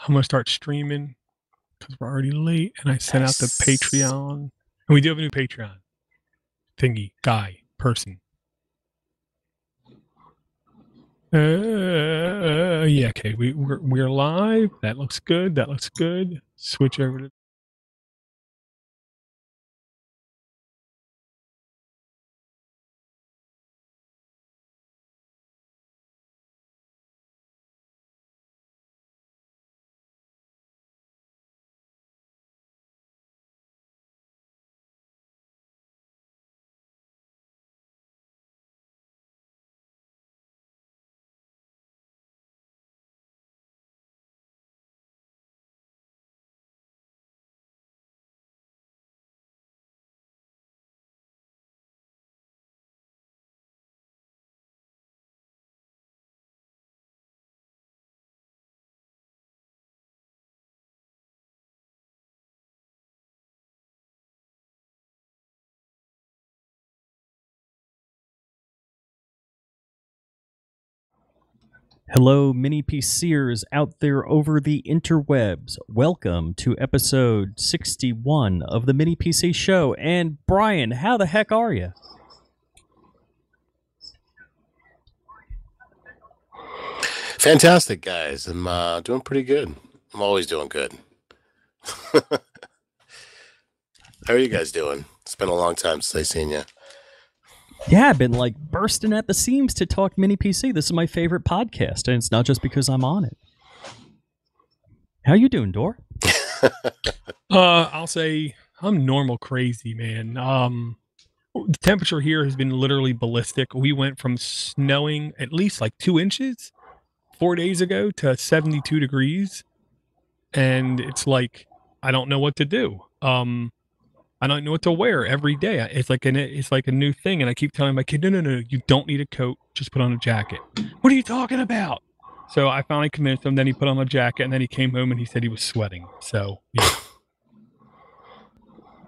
I'm going to start streaming because we're already late, and I sent out the Patreon. And we do have a new Patreon thingy, guy, person. Yeah, okay. We're live. That looks good. That looks good. Switch over to... Hello, mini PCers out there over the interwebs. Welcome to episode 61 of the Mini PC Show. And Brian, how the heck are you? Fantastic, guys. I'm doing pretty good. I'm always doing good. How are you guys doing? It's been a long time since I've seen you. Yeah, I've been like bursting at the seams to talk Mini PC. This is my favorite podcast, and it's not just because I'm on it. How you doing, Dor? I'll say I'm normal crazy, man. The temperature here has been literally ballistic. We went from snowing at least like 2 inches 4 days ago to 72 degrees. And it's like, I don't know what to do. I don't know what to wear every day. It's like a new thing. And I keep telling my kid, no, you don't need a coat. Just put on a jacket. What are you talking about? So I finally convinced him. Then he put on a jacket, and then he came home and he said he was sweating. So, yeah.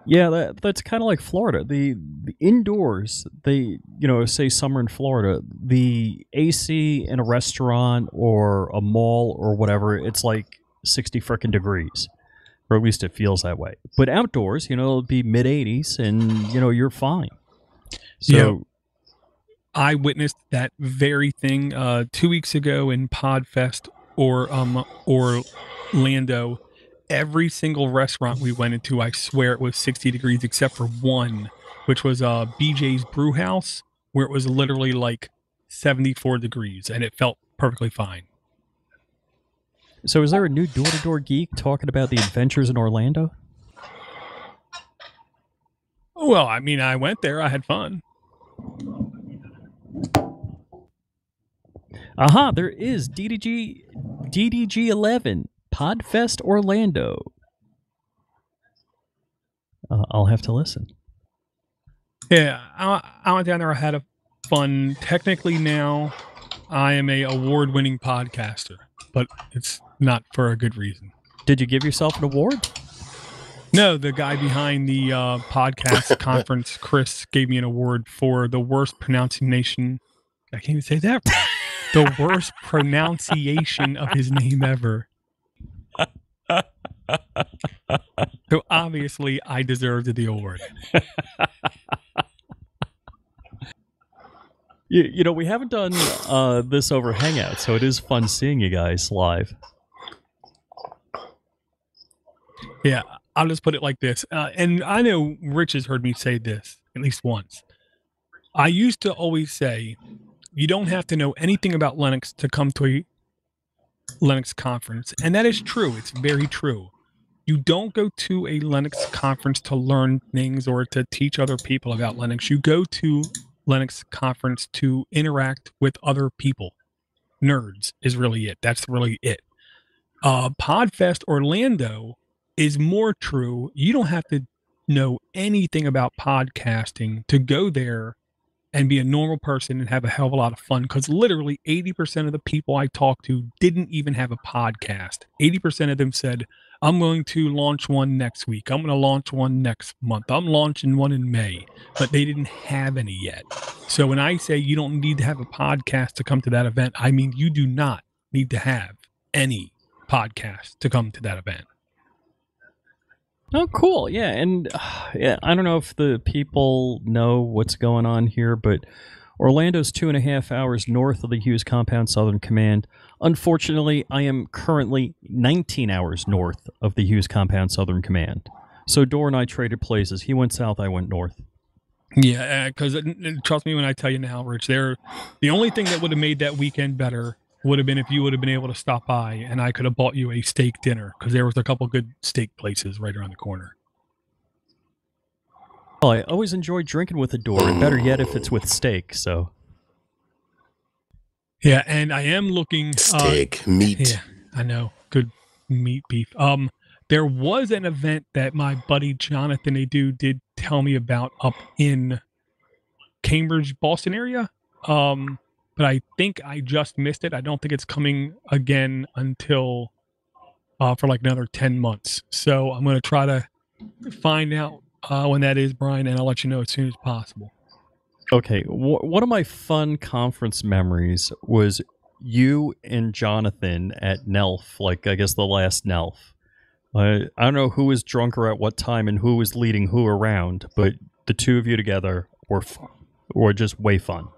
Yeah, that's kind of like Florida. The indoors, say summer in Florida, the AC in a restaurant or a mall or whatever, it's like 60 frickin' degrees. Or at least it feels that way. But outdoors, it'll be mid-80s and, you're fine. So I witnessed that very thing 2 weeks ago in Podfest or Orlando. Every single restaurant we went into, I swear it was 60 degrees except for one, which was BJ's Brew House, where it was literally like 74 degrees, and it felt perfectly fine. So is there a new door-to-door geek talking about the adventures in Orlando? Well, I mean, I went there. I had fun. Aha, there is DDG 11, Podfest Orlando. I'll have to listen. Yeah, I went down there. I had a fun. Technically now, I am a award-winning podcaster, but it's not for a good reason. Did you give yourself an award? No, the guy behind the podcast conference, Chris, gave me an award for the worst pronunciation. I can't even say that right. The worst pronunciation of his name ever. So obviously, I deserved the award. We haven't done this over Hangout, so it is fun seeing you guys live. Yeah, I'll just put it like this. And I know Rich has heard me say this at least once. I used to always say, you don't have to know anything about Linux to come to a Linux conference. And that is true. It's very true. You don't go to a Linux conference to learn things or to teach other people about Linux. You go to Linux conference to interact with other people. Nerds is really it. That's really it. Podfest Orlando is more true. You don't have to know anything about podcasting to go there and be a normal person and have a hell of a lot of fun, because literally 80% of the people I talked to didn't even have a podcast. 80% of them said, I'm going to launch one next week. I'm going to launch one next month. I'm launching one in May, but they didn't have any yet. So when I say you don't need to have a podcast to come to that event, I mean you do not need to have any podcast to come to that event. Oh, cool. Yeah. And yeah, I don't know if the people know what's going on here, but Orlando's 2.5 hours north of the Hughes Compound Southern Command. Unfortunately, I am currently 19 hours north of the Hughes Compound Southern Command. So Dor and I traded places. He went south, I went north. Yeah, because trust me when I tell you now, Rich, the only thing that would have made that weekend better would have been if you would have been able to stop by and I could have bought you a steak dinner, because there was a couple good steak places right around the corner. Well, I always enjoy drinking with a Dor, and better yet if it's with steak, so. Yeah, and I am looking... Steak, meat. Yeah, I know. Good meat beef. There was an event that my buddy Jonathan did tell me about up in Cambridge, Boston area. But I think I just missed it. I don't think it's coming again until for like another 10 months. So I'm going to try to find out when that is, Brian, and I'll let you know as soon as possible. Okay, one of my fun conference memories was you and Jonathan at NELF, like I guess the last NELF. I don't know who was drunker at what time and who was leading who around, but the two of you together were just way fun.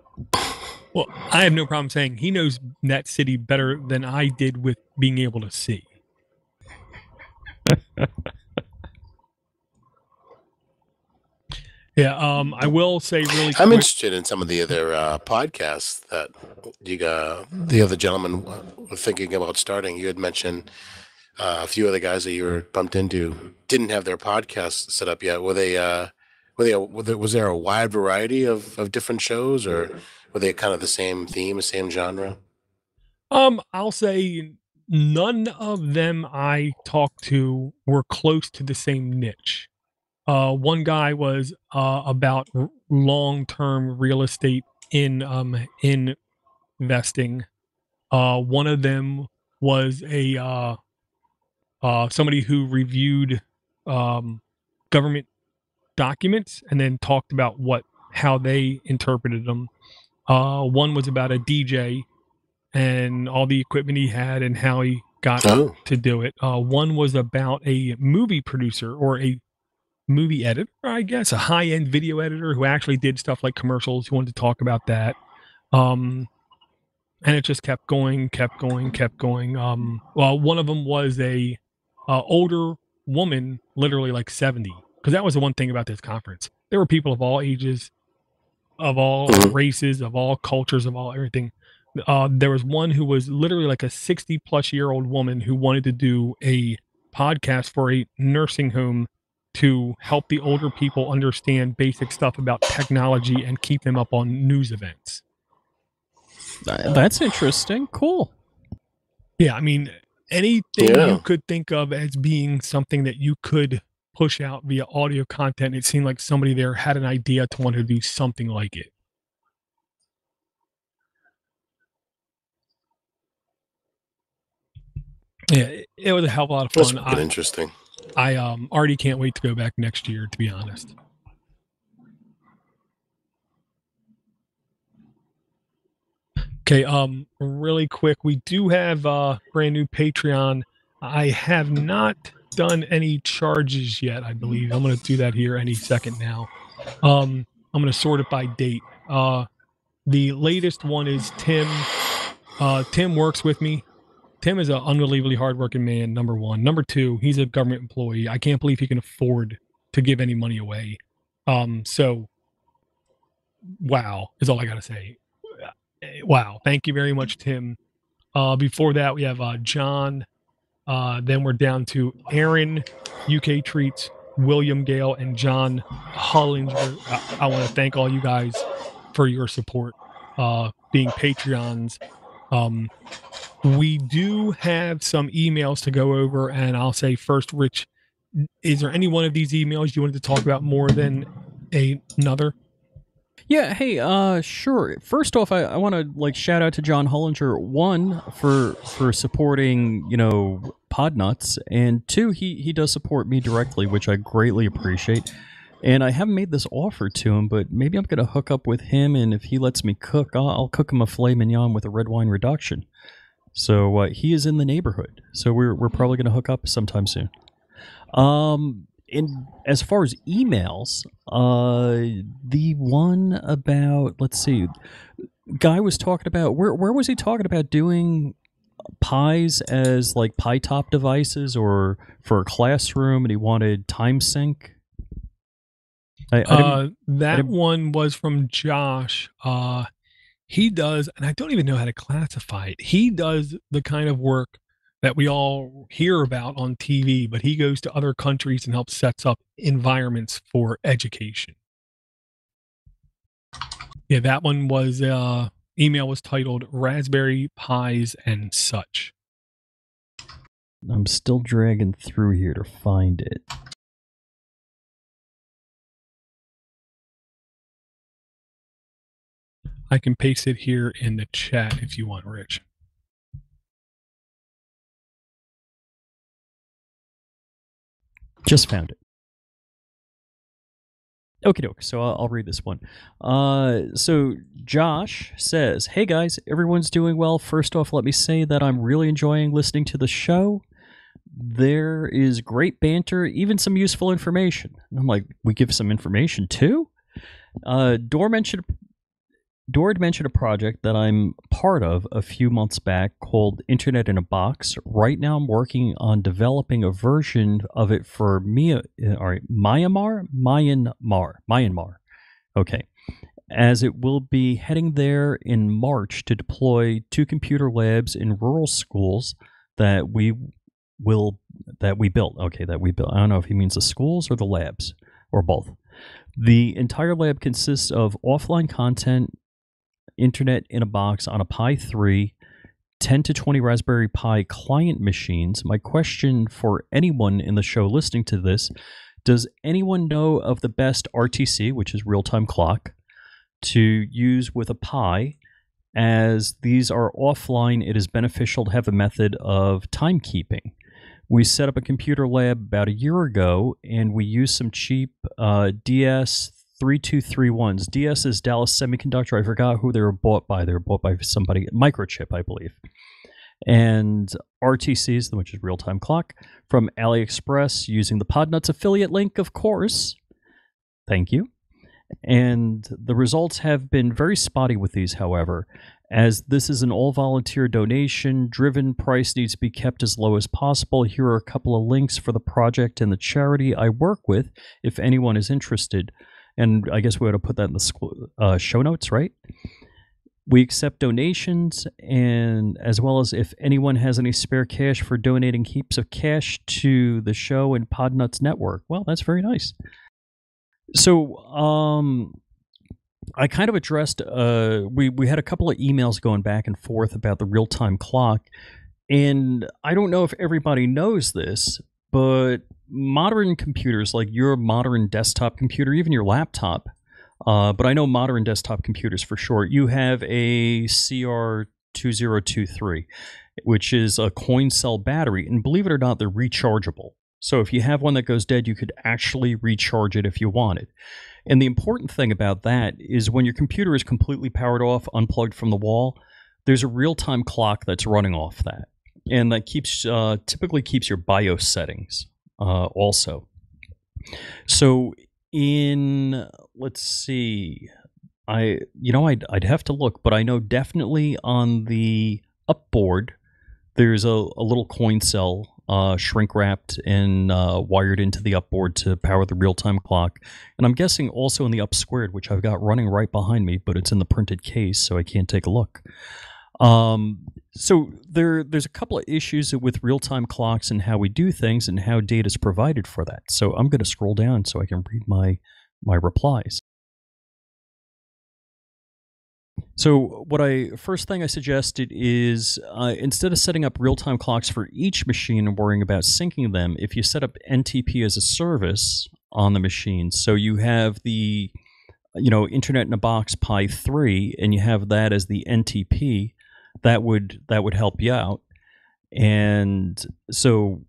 Well, I have no problem saying he knows that city better than I did with being able to see. Yeah, I will say really quick. I'm interested in some of the other podcasts that the other gentlemen were thinking about starting. You had mentioned a few other guys that you were bumped into didn't have their podcast set up yet. Was there a wide variety of different shows, or were they kind of the same theme, same genre? I'll say none of them I talked to were close to the same niche. One guy was about long-term real estate in investing. One of them was a somebody who reviewed government documents and then talked about how they interpreted them. One was about a DJ and all the equipment he had and how he got to do it. One was about a movie producer or a movie editor, I guess, a high-end video editor who actually did stuff like commercials. Who wanted to talk about that. And it just kept going. Well, one of them was a older woman, literally like 70, because that was the one thing about this conference. There were people of all ages, of all races, of all cultures, of all everything. There was one who was literally like a 60-plus-year-old woman who wanted to do a podcast for a nursing home to help the older people understand basic stuff about technology and keep them up on news events. That's interesting. Cool. Yeah, I mean, anything you could think of as being something that you could push out via audio content, it seemed like somebody there had an idea to want to do something like it. Yeah, it was a hell of a lot of fun. That's interesting. I already can't wait to go back next year, to be honest. Okay, really quick, we do have a brand new Patreon. I have not done any charges yet, I believe. I'm going to do that here any second now. I'm going to sort it by date. The latest one is Tim. Tim works with me. Tim is an unbelievably hardworking man, number one. Number two, he's a government employee. I can't believe he can afford to give any money away. So, wow, is all I got to say. Wow, thank you very much, Tim. Before that, we have John. Then we're down to Aaron, UK Treats, William Gale, and John Hollinger. I want to thank all you guys for your support, being Patreons. We do have some emails to go over, and I'll say first, Rich, is there any one of these emails you wanted to talk about more than another? Yeah, hey, sure. First off, I want to shout out to John Hollinger, one, for supporting, Podnutz, and two, he does support me directly, which I greatly appreciate. And I haven't made this offer to him, but maybe I'm going to hook up with him, and if he lets me cook, I'll cook him a filet mignon with a red wine reduction. So he is in the neighborhood. So we're probably going to hook up sometime soon. In as far as emails, the one about, let's see, Guy was talking about, where was he talking about doing Pies as like Pi top devices or for a classroom, and he wanted time sync? That one was from Josh. He does, and I don't even know how to classify it. He does the kind of work that we all hear about on TV, but he goes to other countries and helps sets up environments for education. Yeah, that one was email was titled Raspberry Pis and Such. I'm still dragging through here to find it. I can paste it here in the chat if you want, Rich. Just found it. Okie doke. So I'll read this one. So Josh says, "Hey guys, everyone's doing well. First off, let me say that I'm really enjoying listening to the show. There is great banter, even some useful information." And I'm like, we give some information too? Dor had mentioned a project that I'm part of a few months back called Internet in a Box. Right now I'm working on developing a version of it for Myanmar. Okay. As it will be heading there in March to deploy 2 computer labs in rural schools that we built. Okay, that we built. I don't know if he means the schools or the labs or both. The entire lab consists of offline content, Internet in a Box on a Pi 3, 10 to 20 Raspberry Pi client machines. My question for anyone in the show listening to this, does anyone know of the best RTC, which is real-time clock, to use with a Pi? As these are offline, it is beneficial to have a method of timekeeping. We set up a computer lab about a year ago, and we used some cheap DS3231s. DS is Dallas Semiconductor. I forgot who they were bought by. They were bought by somebody, Microchip, I believe. And RTCs, which is real-time clock, from AliExpress using the Podnutz affiliate link, of course. Thank you. And the results have been very spotty with these, however. As this is an all-volunteer donation-driven, price needs to be kept as low as possible. Here are a couple of links for the project and the charity I work with, if anyone is interested. And I guess we ought to put that in the show notes, right? We accept donations, and as well as if anyone has any spare cash for donating heaps of cash to the show and Podnutz Network. Well, that's very nice. So, I kind of addressed, we had a couple of emails going back and forth about the real-time clock, and I don't know if everybody knows this, but modern computers, like your modern desktop computer, even your laptop, but I know modern desktop computers for short, you have a CR2023, which is a coin cell battery, and believe it or not, they're rechargeable. So if you have one that goes dead, you could actually recharge it if you wanted. And the important thing about that is when your computer is completely powered off, unplugged from the wall, there's a real-time clock that's running off that. And that keeps typically keeps your BIOS settings also. So let's see, I'd have to look, but I know definitely on the upboard, there's a little coin cell shrink wrapped and wired into the upboard to power the real-time clock. And I'm guessing also in the up squared, which I've got running right behind me, but it's in the printed case, so I can't take a look. So there's a couple of issues with real-time clocks and how we do things and how data is provided for that. So I'm going to scroll down so I can read my replies. So first thing I suggested is instead of setting up real-time clocks for each machine and worrying about syncing them, if you set up NTP as a service on the machine, so you have the Internet in a Box Pi 3 and you have that as the NTP, that would help you out. And so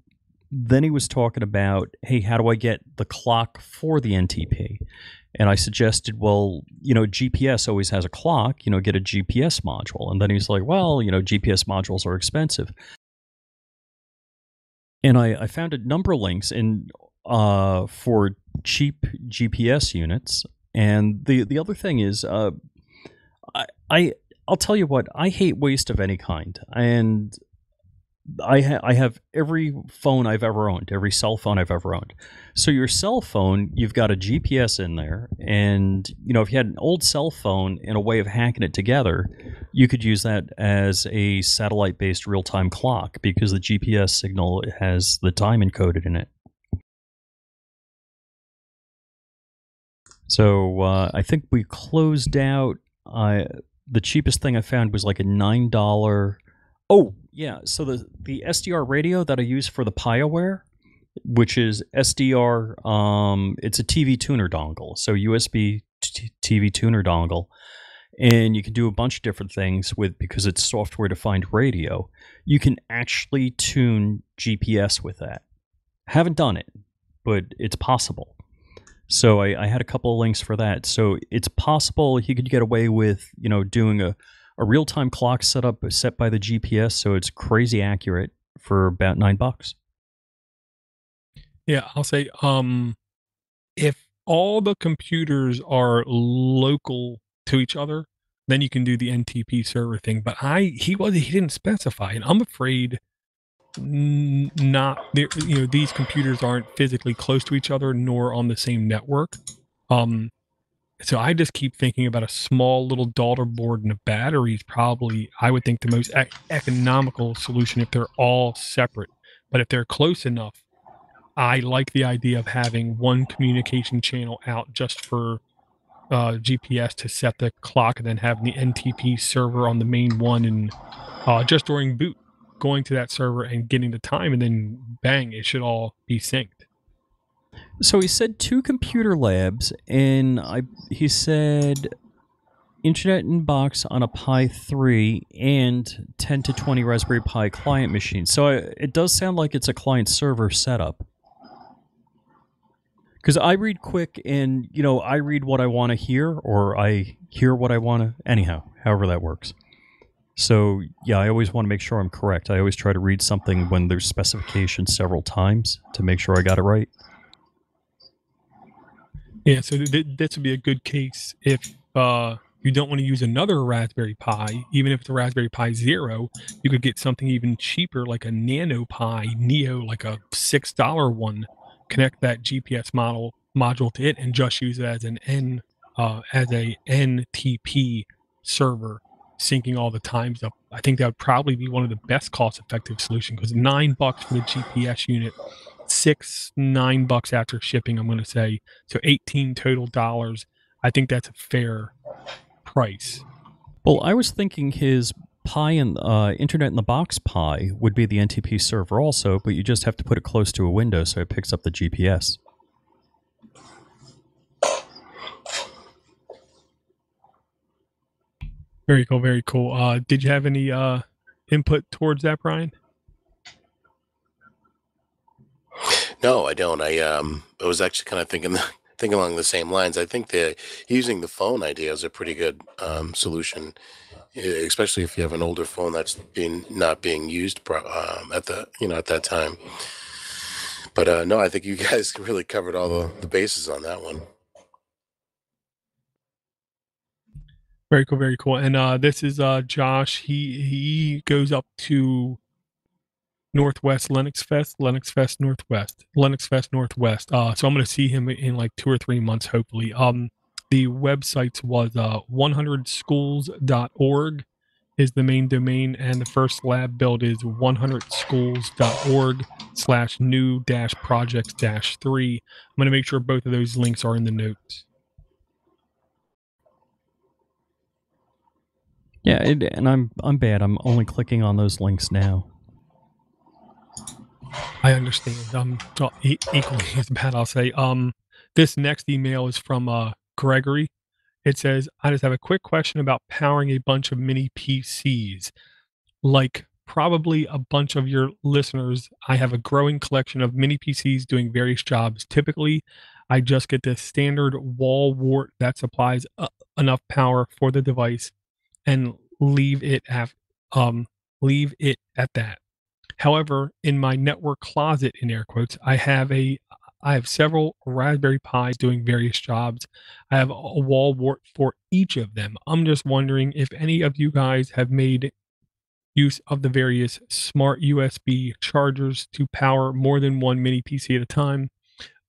then he was talking about, hey, how do I get the clock for the NTP? And I suggested, well, GPS always has a clock, get a GPS module. And then he's like, well, GPS modules are expensive. And I found a number of links for cheap GPS units. And the other thing is, I'll tell you what, I hate waste of any kind. And I have every phone I've ever owned, every cell phone I've ever owned. So your cell phone, you've got a GPS in there, and if you had an old cell phone and a way of hacking it together, you could use that as a satellite-based real-time clock because the GPS signal has the time encoded in it. So I think we closed out. The cheapest thing I found was like a $9. Oh, yeah. So the SDR radio that I use for the PiAware, which is SDR, it's a TV tuner dongle. So USB TV tuner dongle. And you can do a bunch of different things because it's software-defined radio. You can actually tune GPS with that. Haven't done it, but it's possible. So I had a couple of links for that. So it's possible you could get away with, doing a real-time clock set by the GPS, so it's crazy accurate for about $9. Yeah, I'll say, if all the computers are local to each other, then you can do the NTP server thing. But he didn't specify, and I'm afraid these computers aren't physically close to each other nor on the same network. So I just keep thinking about a small little daughter board and a battery is probably, I would think, the most economical solution if they're all separate. But if they're close enough, I like the idea of having one communication channel out just for GPS to set the clock, and then having the NTP server on the main one, and just during boot, going to that server and getting the time, and then bang, it should all be synced. So he said 2 computer labs, and he said Internet in box on a Pi 3 and 10 to 20 Raspberry Pi client machines. So it does sound like it's a client server setup. Because I read quick, and I read what I want to hear, or I hear what I want to. Anyhow, however that works. So yeah, I always want to make sure I'm correct. I always try to read something when there's specifications several times to make sure I got it right. Yeah, so this would be a good case if you don't want to use another Raspberry Pi, even if it's a Raspberry Pi Zero, you could get something even cheaper like a Nano Pi Neo, like a $6 one. Connect that GPS module to it and just use it as an NTP server, syncing all the times up. I think that would probably be one of the best cost-effective solutions, because $9 for the GPS unit, $9 after shipping, I'm going to say, so $18 total dollars. I think that's a fair price. Well, I was thinking his Pi and Internet in the Box Pi would be the NTP server also, but you just have to put it close to a window so it picks up the GPS. Very cool, very cool. Did you have any input towards that, Brian? No, I don't. I was actually kind of thinking along the same lines. I think that using the phone idea is a pretty good solution, especially if you have an older phone that's not being used at that time. But no, I think you guys really covered all the bases on that one. Very cool, very cool. And this is Josh. He goes up to Northwest Linux Fest Northwest. So I'm going to see him in like 2 or 3 months, hopefully. The website was 100schools.org is the main domain, and the first lab build is 100schools.org/new-projects-3. I'm going to make sure both of those links are in the notes. Yeah, and I'm bad. I'm only clicking on those links now. I understand. Equally as bad, I'll say. This next email is from Gregory. It says, I just have a quick question about powering a bunch of mini PCs. Like probably a bunch of your listeners, I have a growing collection of mini PCs doing various jobs. Typically, I just get the standard wall wart that supplies enough power for the device and um, leave it at that. However, in my network closet, in air quotes, I have several Raspberry Pis doing various jobs. I have a wall wart for each of them. I'm just wondering if any of you guys have made use of the various smart USB chargers to power more than one mini PC at a time.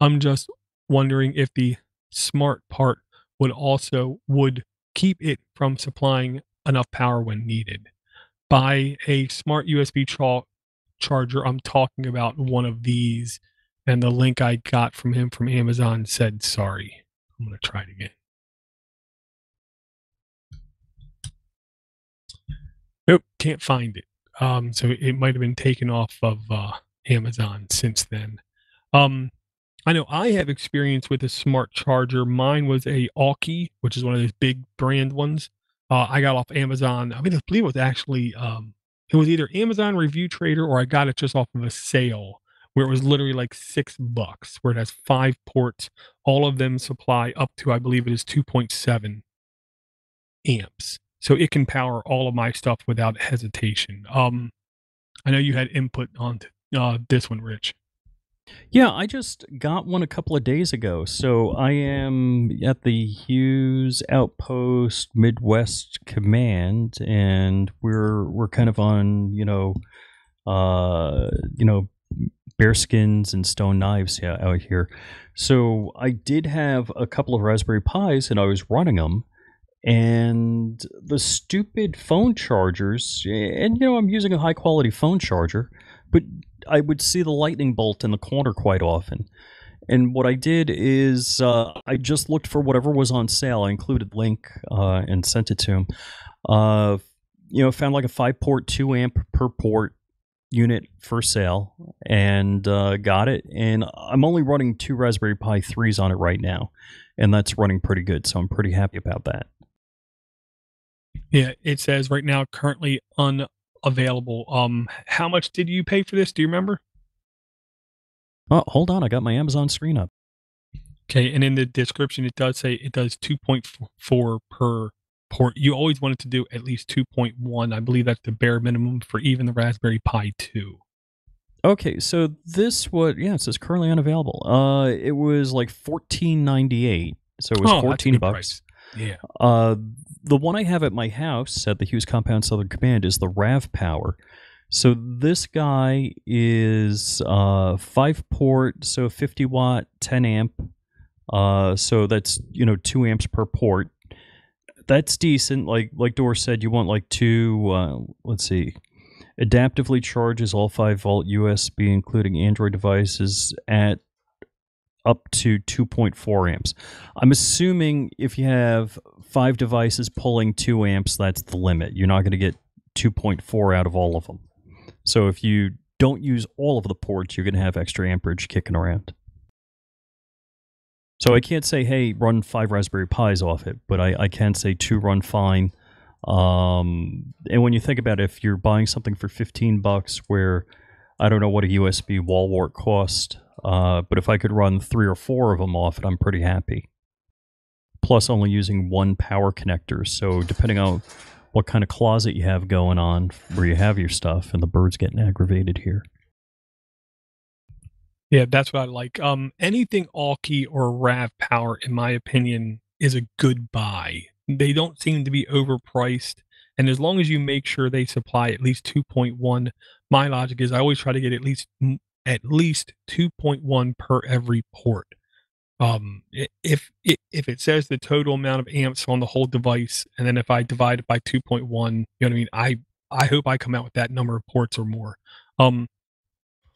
I'm just wondering if the smart part would keep it from supplying enough power when needed. By a smart USB charger, I'm talking about one of these, and the link I got from him from Amazon said sorry. I'm going to try it again. Nope, can't find it. So it might have been taken off of Amazon since then. I know I have experience with a smart charger. Mine was a Alki, which is one of those big brand ones. I got off Amazon. I believe it was actually it was either Amazon Review Trader or I got it just off of a sale where it was literally like $6, where it has 5 ports. All of them supply up to, I believe it is 2.7 amps. So it can power all of my stuff without hesitation. I know you had input on this one, Rich. Yeah, I just got one a couple of days ago. So I am at the Hughes Outpost Midwest Command, and we're kind of on bearskins and stone knives out here. So I did have a couple of Raspberry Pis, and I was running them. And the stupid phone chargers, and I'm using a high quality phone charger, but I would see the lightning bolt in the corner quite often. And what I did is I just looked for whatever was on sale. I included link and sent it to him. Found like a 5-port, 2 amp per port unit for sale, and got it. And I'm only running 2 Raspberry Pi 3s on it right now, and that's running pretty good. So I'm pretty happy about that. Yeah, it says right now currently unavailable. How much did you pay for this? Do you remember? Oh, hold on, I got my Amazon screen up. Okay, and in the description it does say it does 2.4 per port. You always wanted to do at least 2.1. I believe that's the bare minimum for even the Raspberry Pi 2. Okay, so it says currently unavailable. It was like $14.98, so it was $14. Price. Yeah. The one I have at my house at the Hughes Compound Southern Command is the Rav Power. So this guy is 5-port, so 50 watt, 10 amp. So that's 2 amps per port. That's decent. Like Dor said, you want like 2. Let's see. Adaptively charges all 5-volt USB, including Android devices, at up to 2.4 amps. I'm assuming if you have 5 devices pulling 2 amps, that's the limit. You're not going to get 2.4 out of all of them. So if you don't use all of the ports, you're going to have extra amperage kicking around. So I can't say, hey, run 5 Raspberry Pis off it, but I can say 2 run fine. And when you think about it, if you're buying something for $15, where I don't know what a USB wall wart cost, but if I could run 3 or 4 of them off it, I'm pretty happy. Plus only using 1 power connector, so depending on what kind of closet you have going on where you have your stuff, and the bird's getting aggravated here. Yeah, that's what I like. Anything Alki or Rav Power, in my opinion, is a good buy. They don't seem to be overpriced, and as long as you make sure they supply at least 2.1, my logic is I always try to get at least 2.1 per every port. If it says the total amount of amps on the whole device, and then if I divide it by 2.1, you know what I mean? I hope I come out with that number of ports or more.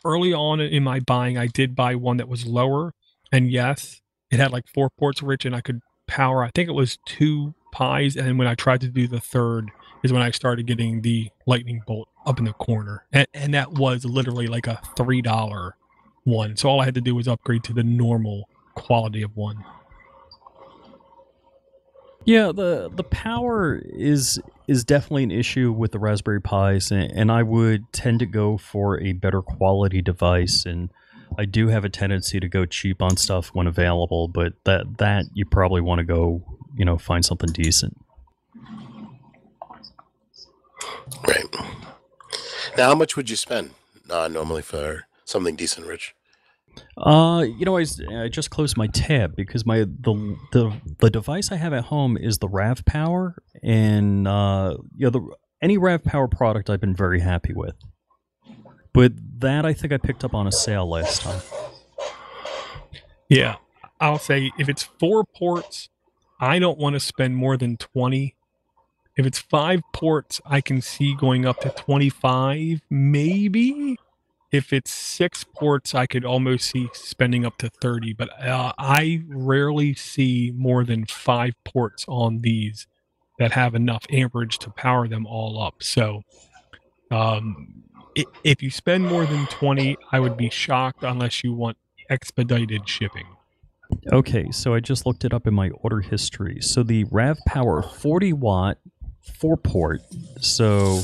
Early on in my buying, I did buy one that was lower, and yes, it had like 4 ports, Rich, and I could power, I think it was 2 Pis, and then when I tried to do the third is when I started getting the lightning bolt up in the corner, and that was literally like a $3 one. So all I had to do was upgrade to the normal quality of one. Yeah, the power is definitely an issue with the Raspberry Pis, and I would tend to go for a better quality device. And I do have a tendency to go cheap on stuff when available, but that you probably want to go, find something decent. Right. Now, how much would you spend normally for something decent, Rich? I just closed my tab because the device I have at home is the Rav Power, and any Rav Power product I've been very happy with. But that I think I picked up on a sale last time. Yeah, I'll say if it's 4 ports, I don't want to spend more than 20. If it's 5 ports, I can see going up to 25, maybe. If it's 6 ports, I could almost see spending up to 30. But I rarely see more than 5 ports on these that have enough amperage to power them all up. So if you spend more than 20, I would be shocked unless you want expedited shipping. Okay, so I just looked it up in my order history. So the Rav Power 40 watt 4 port. So,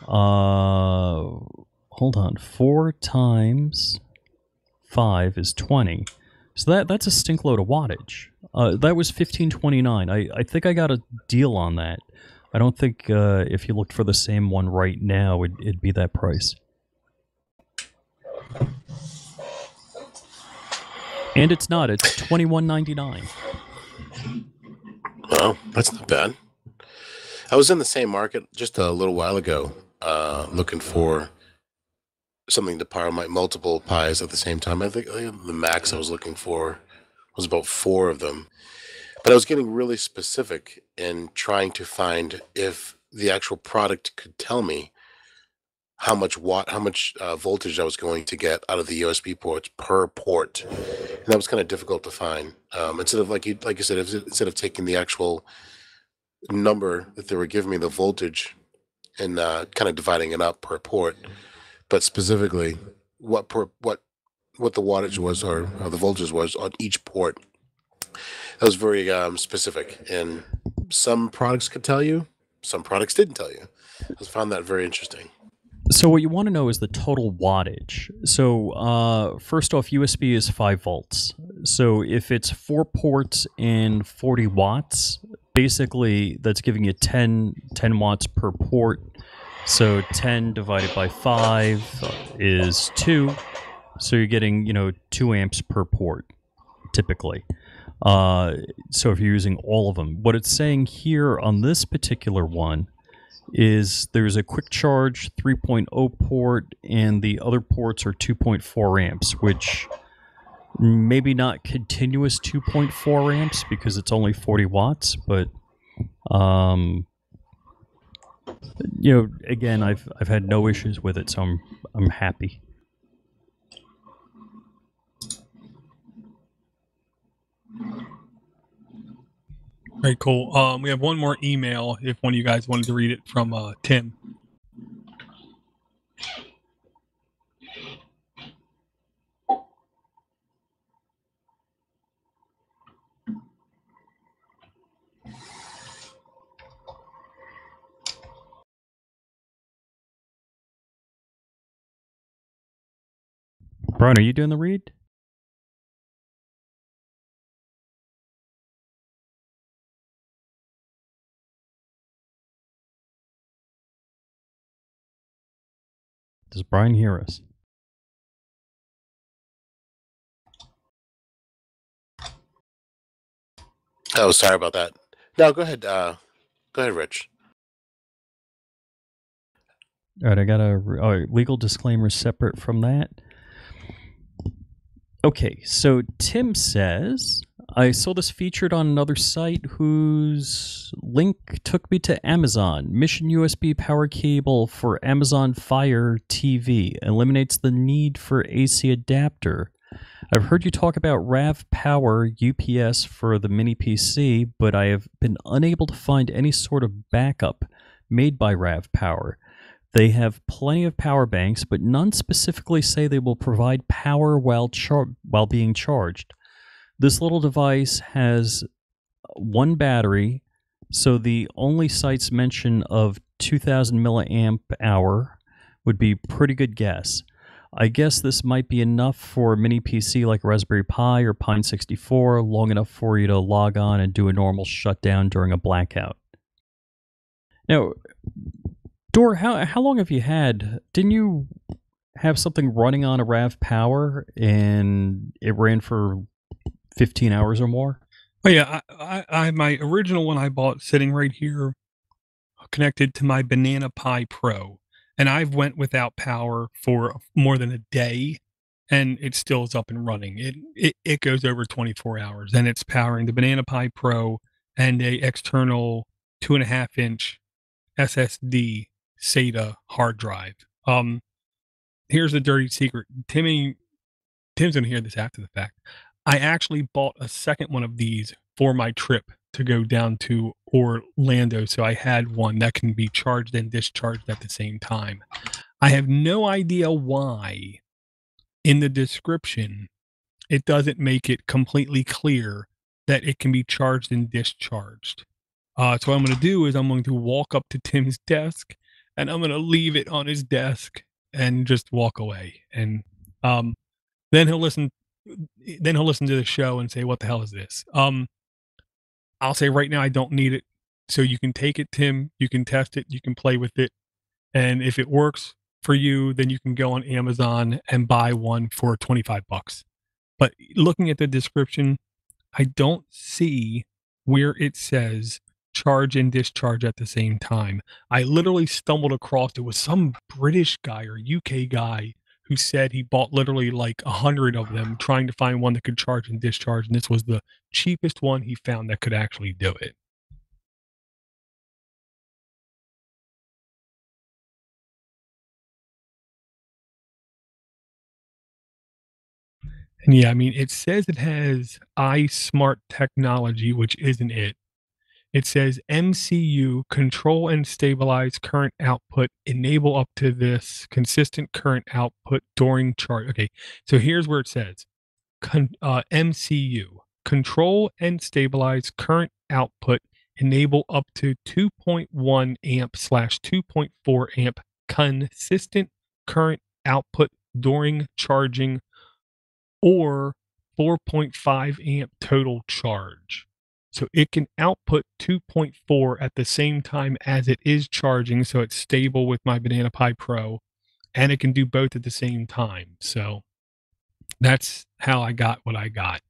hold on, 4 times 5 is 20. So that's a stink load of wattage. That was $15.29. I think I got a deal on that. I don't think if you looked for the same one right now, it'd be that price. And it's not. It's $21.99. Well, that's not bad. I was in the same market just a little while ago, looking for something to power my multiple Pis at the same time. I think the max I was looking for was about 4 of them. But I was getting really specific in trying to find if the actual product could tell me how much voltage I was going to get out of the USB ports per port, and that was kind of difficult to find. Instead of like you said, instead of taking the actual number that they were giving me, the voltage, and kind of dividing it up per port, but specifically what the wattage was or the voltage was on each port. That was very specific, and some products could tell you, some products didn't tell you. I found that very interesting. So what you want to know is the total wattage. So first off, USB is 5 volts. So if it's 4 ports and 40 watts, basically that's giving you 10 watts per port. So 10 divided by 5 is 2. So you're getting, 2 amps per port, typically. So if you're using all of them. What it's saying here on this particular one is there's a quick charge 3.0 port, and the other ports are 2.4 amps, which maybe not continuous 2.4 amps because it's only 40 watts, but again, I've had no issues with it, so I'm happy. Very cool. We have one more email if one of you guys wanted to read it from Tim. Brian, are you doing the read? Does Brian hear us? Oh, sorry about that. No, go ahead. Go ahead, Rich. All right, I got a legal disclaimer separate from that. Okay, so Tim says, I saw this featured on another site whose link took me to Amazon. Mission USB power cable for Amazon Fire TV eliminates the need for AC adapter. I've heard you talk about Rav Power UPS for the mini PC, but I have been unable to find any sort of backup made by Rav Power. They have plenty of power banks, but none specifically say they will provide power while being charged. This little device has 1 battery, so the only site's mention of 2,000 milliamp hour would be pretty good guess. I guess this might be enough for a mini PC like Raspberry Pi or Pine 64, long enough for you to log on and do a normal shutdown during a blackout. Now, Dor, how long have you had? Didn't you have something running on a Rav Power and it ran for 15 hours or more? Oh yeah, I my original one I bought sitting right here, connected to my Banana Pi Pro, and I've went without power for more than a day, and it still is up and running. It goes over 24 hours, and it's powering the Banana Pi Pro and a external 2.5-inch SSD SATA hard drive. Here's the dirty secret. Tim's gonna hear this after the fact. I actually bought a second one of these for my trip to go down to Orlando, so I had one that can be charged and discharged at the same time. I have no idea why in the description it doesn't make it completely clear that it can be charged and discharged. So what I'm going to do is I'm going to walk up to Tim's desk and I'm going to leave it on his desk and just walk away. And then he'll listen. Then he'll listen to the show and say, "What the hell is this?" I'll say right now I don't need it, so you can take it, Tim. You can test it. You can play with it, and if it works for you, then you can go on Amazon and buy one for $25. But looking at the description, I don't see where it says charge and discharge at the same time. I literally stumbled across it with some British guy or UK guy who said he bought literally like 100 of them trying to find one that could charge and discharge, and this was the cheapest one he found that could actually do it. And yeah, I mean, it says it has iSmart technology, which isn't it. It says MCU, control and stabilize current output, enable up to this consistent current output during charge. Okay, so here's where it says MCU, control and stabilize current output, enable up to 2.1 amp / 2.4 amp consistent current output during charging, or 4.5 amp total charge. So it can output 2.4 at the same time as it is charging, so it's stable with my Banana Pi Pro, and it can do both at the same time. So that's how I got what I got.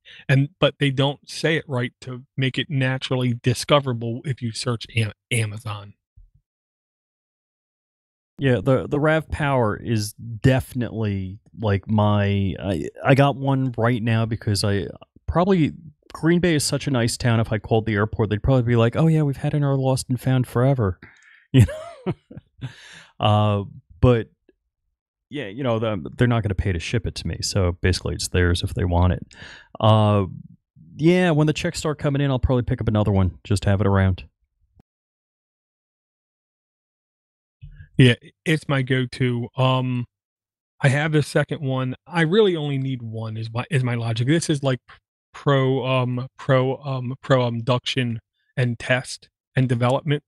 But they don't say it right to make it naturally discoverable if you search Amazon. Yeah, the Rav Power is definitely like I got one right now because Green Bay is such a nice town. If I called the airport, they'd probably be like, "Oh yeah, we've had in our lost and found forever," you know. But yeah, you know, they're not going to pay to ship it to me, so basically it's theirs if they want it. Yeah, when the checks start coming in, I'll probably pick up another one, just to have it around. Yeah, it's my go-to. I have the second one. I really only need one is my logic. This is like pro induction and test and development.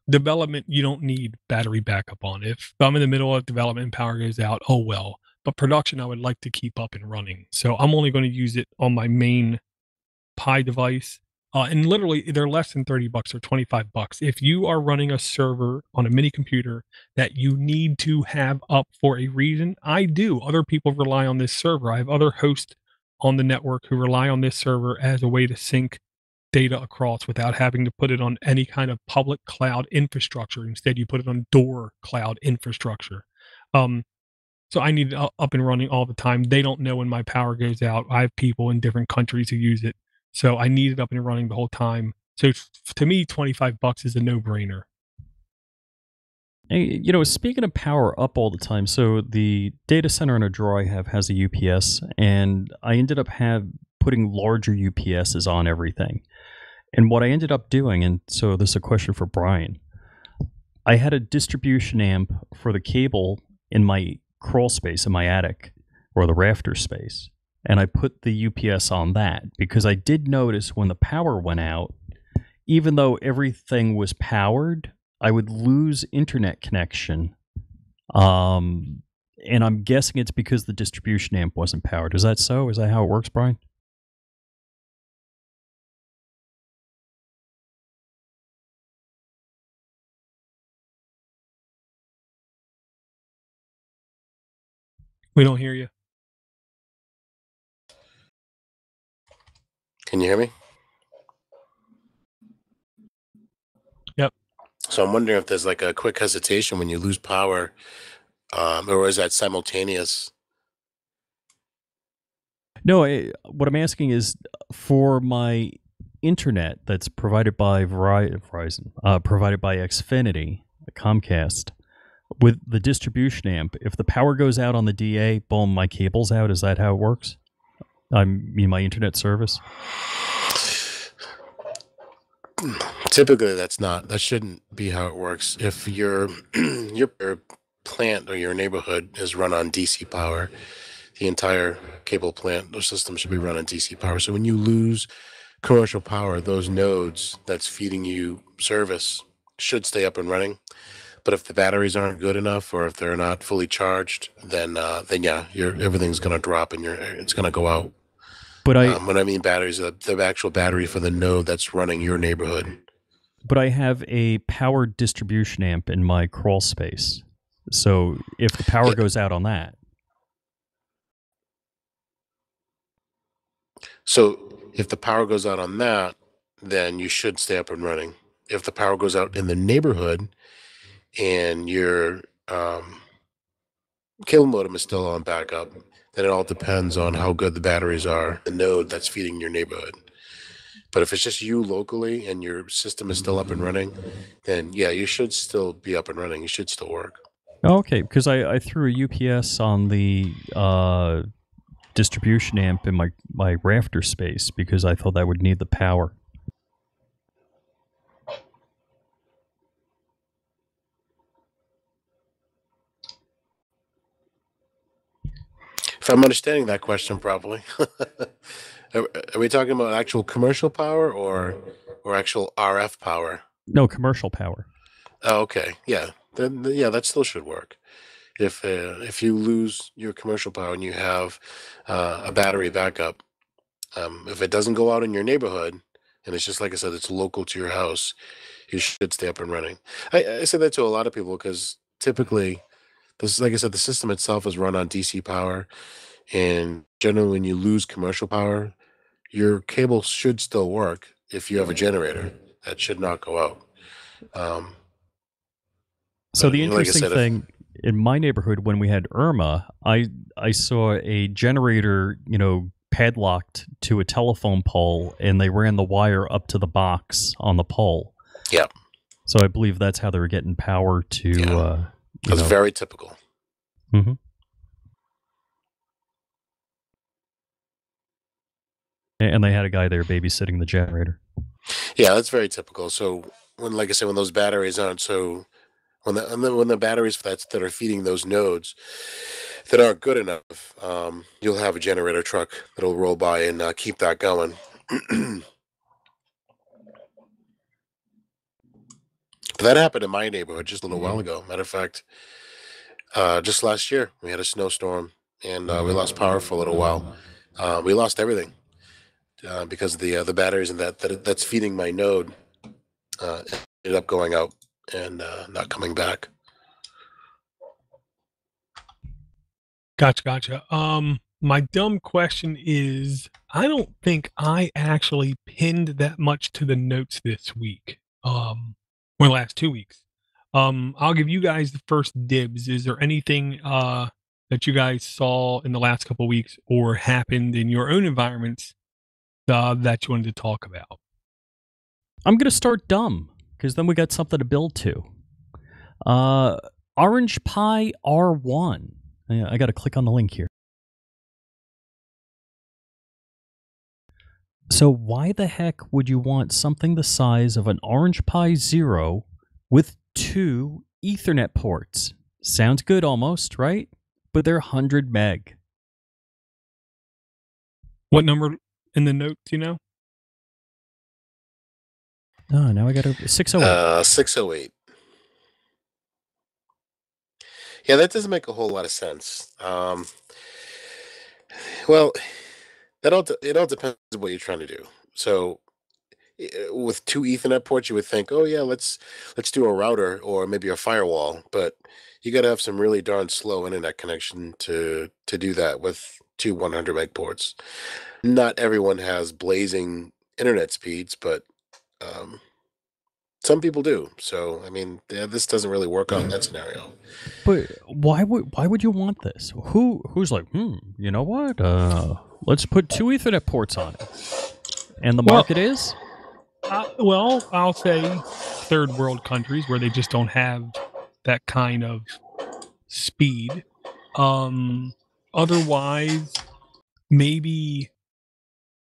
Development, you don't need battery backup on. If I'm in the middle of development and power goes out, oh well. But production, I would like to keep up and running. So I'm only going to use it on my main Pi device. And literally, they're less than $30 or $25. If you are running a server on a mini computer that you need to have up for a reason, I do. Other people rely on this server. I have other hosts on the network who rely on this server as a way to sync data across without having to put it on any kind of public cloud infrastructure. Instead, you put it on Door cloud infrastructure. So I need it up and running all the time. They don't know when my power goes out. I have people in different countries who use it. So I need it up and running the whole time. So to me, $25 is a no-brainer. Hey, you know, speaking of power up all the time, so the data center in a drawer I have has a UPS, and I ended up putting larger UPSs on everything. And what I ended up doing, and so this is a question for Brian, I had a distribution amp for the cable in my crawl space in my attic, or the rafter space, and I put the UPS on that because I did notice when the power went out, even though everything was powered, I would lose internet connection. And and I'm guessing it's because the distribution amp wasn't powered. Is that so? Is that how it works, Brian? We don't hear you. Can you hear me? Yep. So I'm wondering if there's like a quick hesitation when you lose power, or is that simultaneous? No, what I'm asking is for my internet that's provided by Verizon, provided by Xfinity, Comcast, with the distribution amp, if the power goes out on the DA, boom, my cable's out. Is that how it works? I mean, my internet service? Typically, that shouldn't be how it works. If your plant or your neighborhood is run on DC power, the entire cable plant or system should be run on DC power. So when you lose commercial power, those nodes that's feeding you service should stay up and running. But if the batteries aren't good enough, or if they're not fully charged, then yeah, everything's going to drop and it's going to go out. But when I mean batteries, the actual battery for the node that's running your neighborhood. But I have a power distribution amp in my crawl space. So if the power goes out on that. So if the power goes out on that, then you should stay up and running. If the power goes out in the neighborhood and your cable modem is still on backup, then it all depends on how good the batteries are, the node that's feeding your neighborhood. But if it's just you locally and your system is still up and running, then yeah, you should still be up and running. You should still work. Okay, because I threw a UPS on the distribution amp in my rafter space because I thought that would need the power. If I'm understanding that question properly, are we talking about actual commercial power or actual RF power? No, commercial power. Oh, okay. Yeah. Then yeah, that still should work. If you lose your commercial power and you have a battery backup, if it doesn't go out in your neighborhood, and it's just like I said, it's local to your house, you should stay up and running. I say that to a lot of people because typically, like I said, the system itself is run on DC power, and generally, when you lose commercial power, your cable should still work if you have a generator. That should not go out. So the like I interesting said, thing in my neighborhood when we had Irma, I saw a generator, padlocked to a telephone pole, and they ran the wire up to the box on the pole. Yeah. So I believe that's how they were getting power to. Yeah. That's very typical. Mm-hmm. And they had a guy there babysitting the generator. Yeah, that's very typical. So when, like I said, when those batteries aren't when the batteries that are feeding those nodes that aren't good enough, you'll have a generator truck that'll roll by and keep that going. But that happened in my neighborhood just a little while ago. Matter of fact, just last year we had a snowstorm and we lost power for a little while. We lost everything because the batteries and that's feeding my node ended up going out and not coming back. Gotcha. My dumb question is, I don't think I actually pinned that much to the notes this week. Or last 2 weeks. I'll give you guys the first dibs. Is there anything that you guys saw in the last couple of weeks or happened in your own environments that you wanted to talk about? I'm going to start dumb, because then we got something to build to. Orange Pi R1. I got to click on the link here. So why the heck would you want something the size of an Orange Pi Zero with 2 Ethernet ports? Sounds good almost, right? But they're 100 meg. What number in the note do you know? Oh, now I got to 608. 608. Yeah, that doesn't make a whole lot of sense. Well, it all depends on what you're trying to do. So with two Ethernet ports, you would think, oh yeah, let's do a router or maybe a firewall, but you got to have some really darn slow internet connection to do that with two 100 meg ports. Not everyone has blazing internet speeds, but um, some people do. So I mean, yeah, this doesn't really work out in that scenario. But why would you want this? Who's like, you know what? Let's put two Ethernet ports on it. And the Well, market is? well, I'll say third world countries where they just don't have that kind of speed. Otherwise, maybe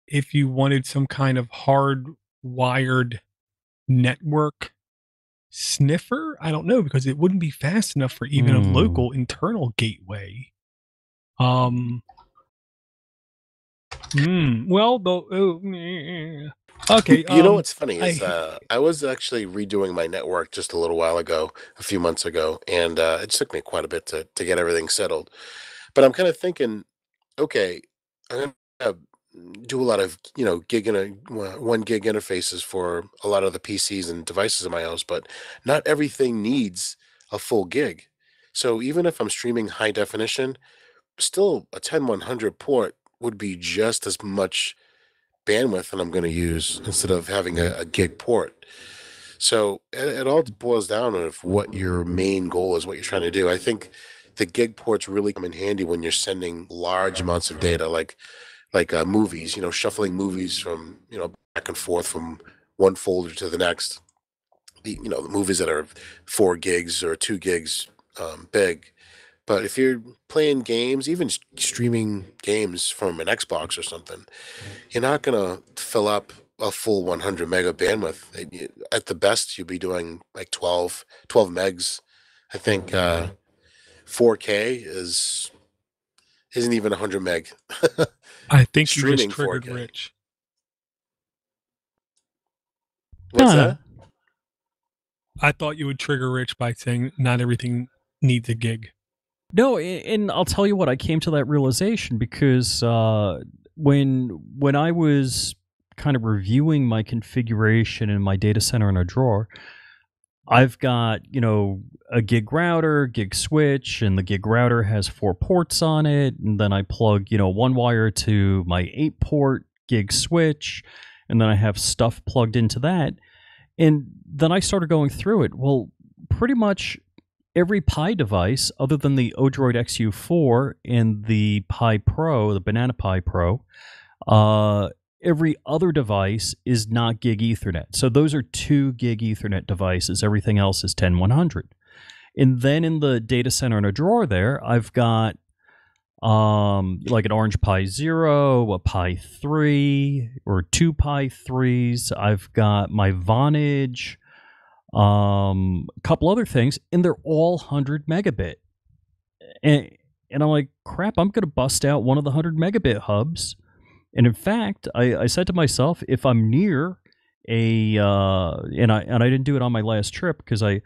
if you wanted some kind of hard wired network sniffer, I don't know, because it wouldn't be fast enough for even a local internal gateway. Well, okay. You know what's funny is I I was actually redoing my network just a little while ago, a few months ago, and it took me quite a bit to get everything settled. But I'm kind of thinking, okay, I'm gonna do a lot of gig and 1 gig interfaces for a lot of the PCs and devices in my house, but not everything needs a full gig. So even if I'm streaming high definition, still a 10100 port would be just as much bandwidth that I'm going to use instead of having a gig port. So it all boils down on if what your main goal is, what you're trying to do. I think the gig ports really come in handy when you're sending large amounts of data, like movies. Shuffling movies from back and forth from one folder to the next. The movies that are 4 gigs or 2 gigs big. But if you're playing games, even streaming games from an Xbox or something, you're not gonna fill up a full 100 meg of bandwidth. At the best, you'll be doing like 12 megs. I think 4K isn't even 100 meg. think you just Streaming triggered 4K. Rich. What's No, that? I thought you would trigger Rich by saying not everything needs a gig. no, and I'll tell you what. I came to that realization because when I was kind of reviewing my configuration in my data center in a drawer, I've got a gig router, gig switch, and the gig router has 4 ports on it, and then I plug one wire to my 8-port gig switch, and then I have stuff plugged into that. And then I started going through it. Well, pretty much every Pi device, other than the o-droid XU4 and the Pi Pro, the Banana Pi Pro, every other device is not gig Ethernet. So those are 2 gig Ethernet devices. Everything else is 10100. And then in the data center in a drawer there, I've got like an Orange Pi 0, a Pi 3, or 2 Pi 3s. I've got my Vonage, a couple other things, and they're all 100 megabit. And I'm like, crap, I'm going to bust out one of the 100 megabit hubs. And in fact, I said to myself, if I'm near and I didn't do it on my last trip because I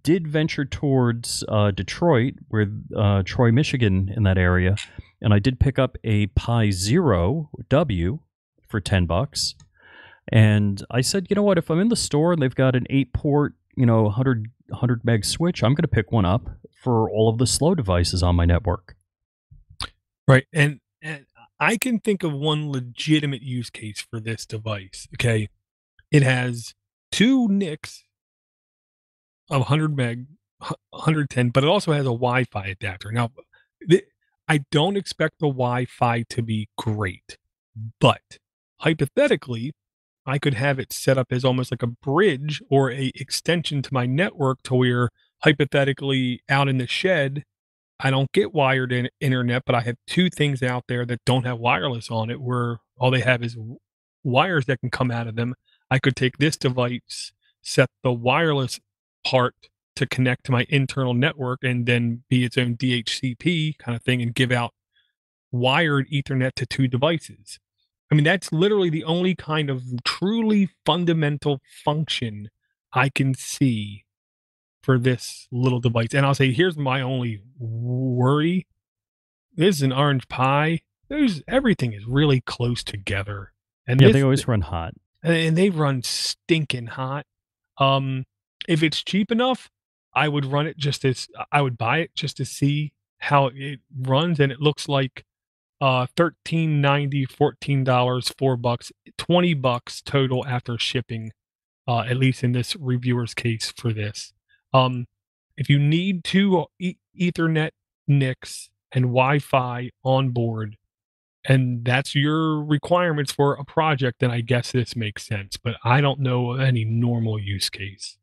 did venture towards Detroit, where Troy, Michigan, in that area, and I did pick up a Pi 0 W for $10. And I said, you know what, if I'm in the store and they've got an 8-port, 100 meg switch, I'm going to pick one up for all of the slow devices on my network. Right. And I can think of one legitimate use case for this device. Okay. It has 2 NICs of 100 meg, 110, but it also has a Wi-Fi adapter. Now, I don't expect the Wi-Fi to be great, but hypothetically, I could have it set up as almost like a bridge or a extension to my network to where hypothetically out in the shed, I don't get wired internet, but I have 2 things out there that don't have wireless on it where all they have is wires that can come out of them. I could take this device, set the wireless part to connect to my internal network and then be its own DHCP kind of thing and give out wired Ethernet to 2 devices. I mean, that's literally the only kind of truly fundamental function I can see for this little device. And I'll say, here's my only worry. This is an Orange Pi. Everything is really close together. And Yeah, this they always run hot. and they run stinking hot. Um, if it's cheap enough, I would run it just as I would buy it just to see how it runs, and it looks like 13.90, $14, $4, $20 total after shipping, at least in this reviewer's case for this. Um, if you need two Ethernet NICs and Wi-Fi on board, and that's your requirements for a project, then I guess this makes sense. But I don't know of any normal use case.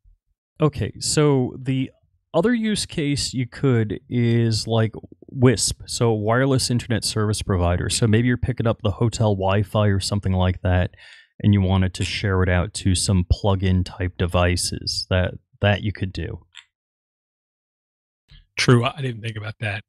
Okay, so the other use case you could is like WISP, so wireless internet service provider. So maybe you're picking up the hotel Wi-Fi or something like that, and you wanted to share it out to some plug-in type devices. That you could do. True, I didn't think about that.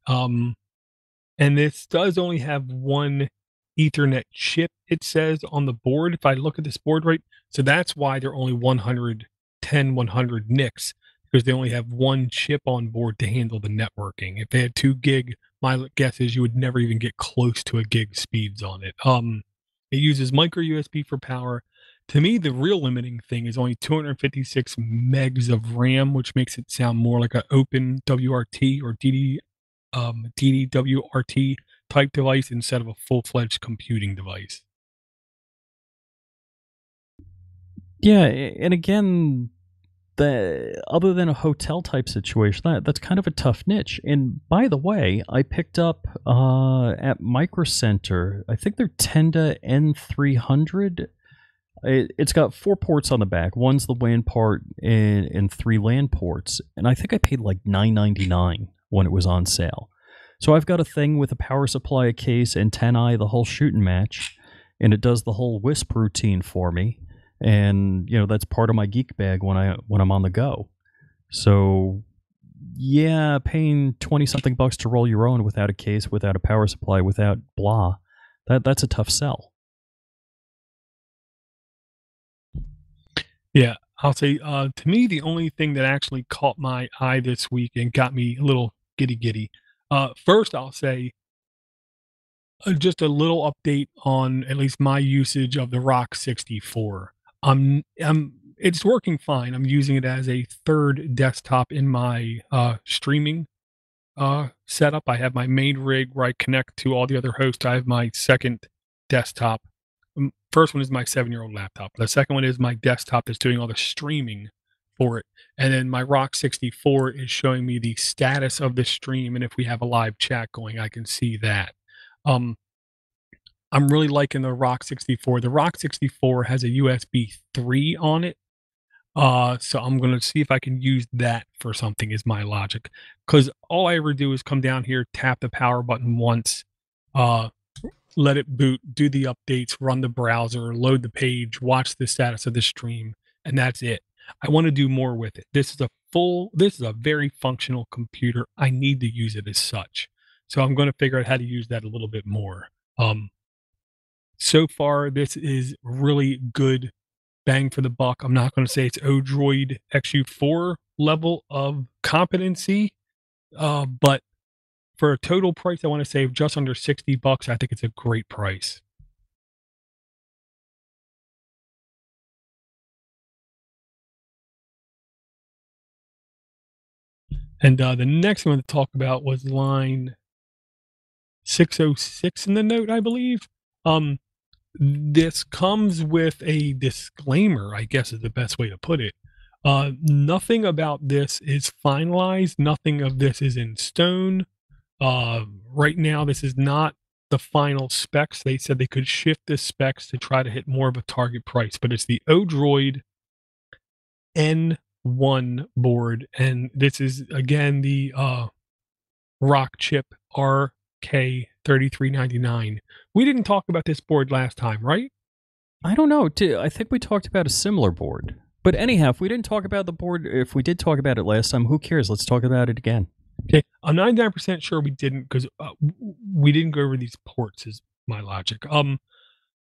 And this does only have one Ethernet chip, it says on the board, if I look at this board right. So that's why they're only 100 NICs, because they only have one chip on board to handle the networking. If they had 2 gig, my guess is you would never even get close to a gig speeds on it. It uses micro USB for power. To me, the real limiting thing is only 256 megs of RAM, which makes it sound more like an open WRT or DDWRT type device instead of a full-fledged computing device. Yeah, and again, other than a hotel type situation, that's kind of a tough niche. And by the way, I picked up at Micro Center, I think they're Tenda N300. It's got 4 ports on the back. One's the WAN port and 3 LAN ports. And I think I paid like $9.99 when it was on sale. So I've got a thing with a power supply, a case, antennae, the whole shooting match, and it does the whole WISP routine for me. And that's part of my geek bag when I'm on the go. So yeah, paying 20 something bucks to roll your own without a case, without a power supply, without blah, that's a tough sell. Yeah, I'll say, to me, the only thing that actually caught my eye this week and got me a little giddy. First, I'll say just a little update on at least my usage of the Rock 64. It's working fine. I'm using it as a third desktop in my streaming setup. I have my main rig where I connect to all the other hosts. I have my second desktop. First one is my 7-year-old laptop. The second one is my desktop that's doing all the streaming for it. And then my Rock 64 is showing me the status of the stream. And if we have a live chat going, I can see that. I'm really liking the Rock 64. The Rock 64 has a USB 3 on it. So I'm going to see if I can use that for something is my logic. Because all I ever do is come down here, tap the power button once, let it boot, do the updates, run the browser, load the page, watch the status of the stream, and that's it. I want to do more with it. This is a very functional computer. I need to use it as such. So I'm going to figure out how to use that a little bit more. So far, this is really good bang for the buck. I'm not going to say it's o-droid XU4 level of competency, but for a total price, I want to save just under $60. I think it's a great price. And the next one to talk about was line 606 in the note, I believe. This comes with a disclaimer, I guess is the best way to put it. Nothing about this is finalized. Nothing of this is in stone. Right now, this is not the final specs. They said they could shift the specs to try to hit more of a target price, but it's the o-droid N1 board. And this is, again, the Rock chip RK3399. We didn't talk about this board last time, right? I don't know. I think we talked about a similar board. But anyhow, if we didn't talk about the board, if we did talk about it last time, who cares? Let's talk about it again. Okay, I'm 99% sure we didn't, because we didn't go over these ports is my logic.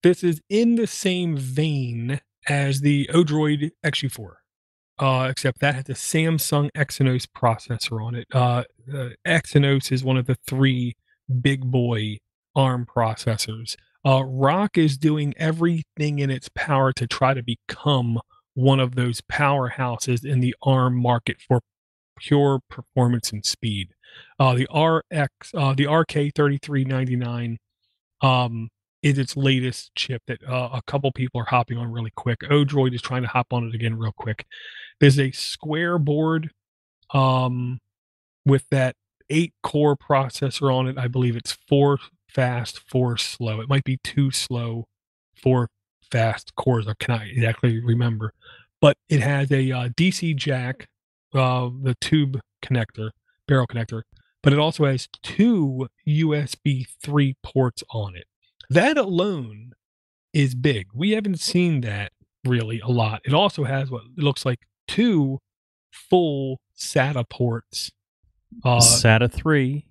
This is in the same vein as the o-droid XU4. except that has a Samsung Exynos processor on it. Exynos is one of the 3 big boy ARM processors. Rock is doing everything in its power to try to become one of those powerhouses in the ARM market for pure performance and speed. The RK3399 is its latest chip that a couple people are hopping on really quick. O-droid is trying to hop on it again real quick. There's a square board with that 8-core processor on it. I believe it's 4 fast, 4 slow. It might be 2 slow, 4 fast cores. I cannot exactly remember. But it has a DC jack, the tube connector, barrel connector, but it also has 2 USB 3 ports on it. That alone is big. We haven't seen that really a lot. It also has what looks like 2 full SATA ports. SATA 3,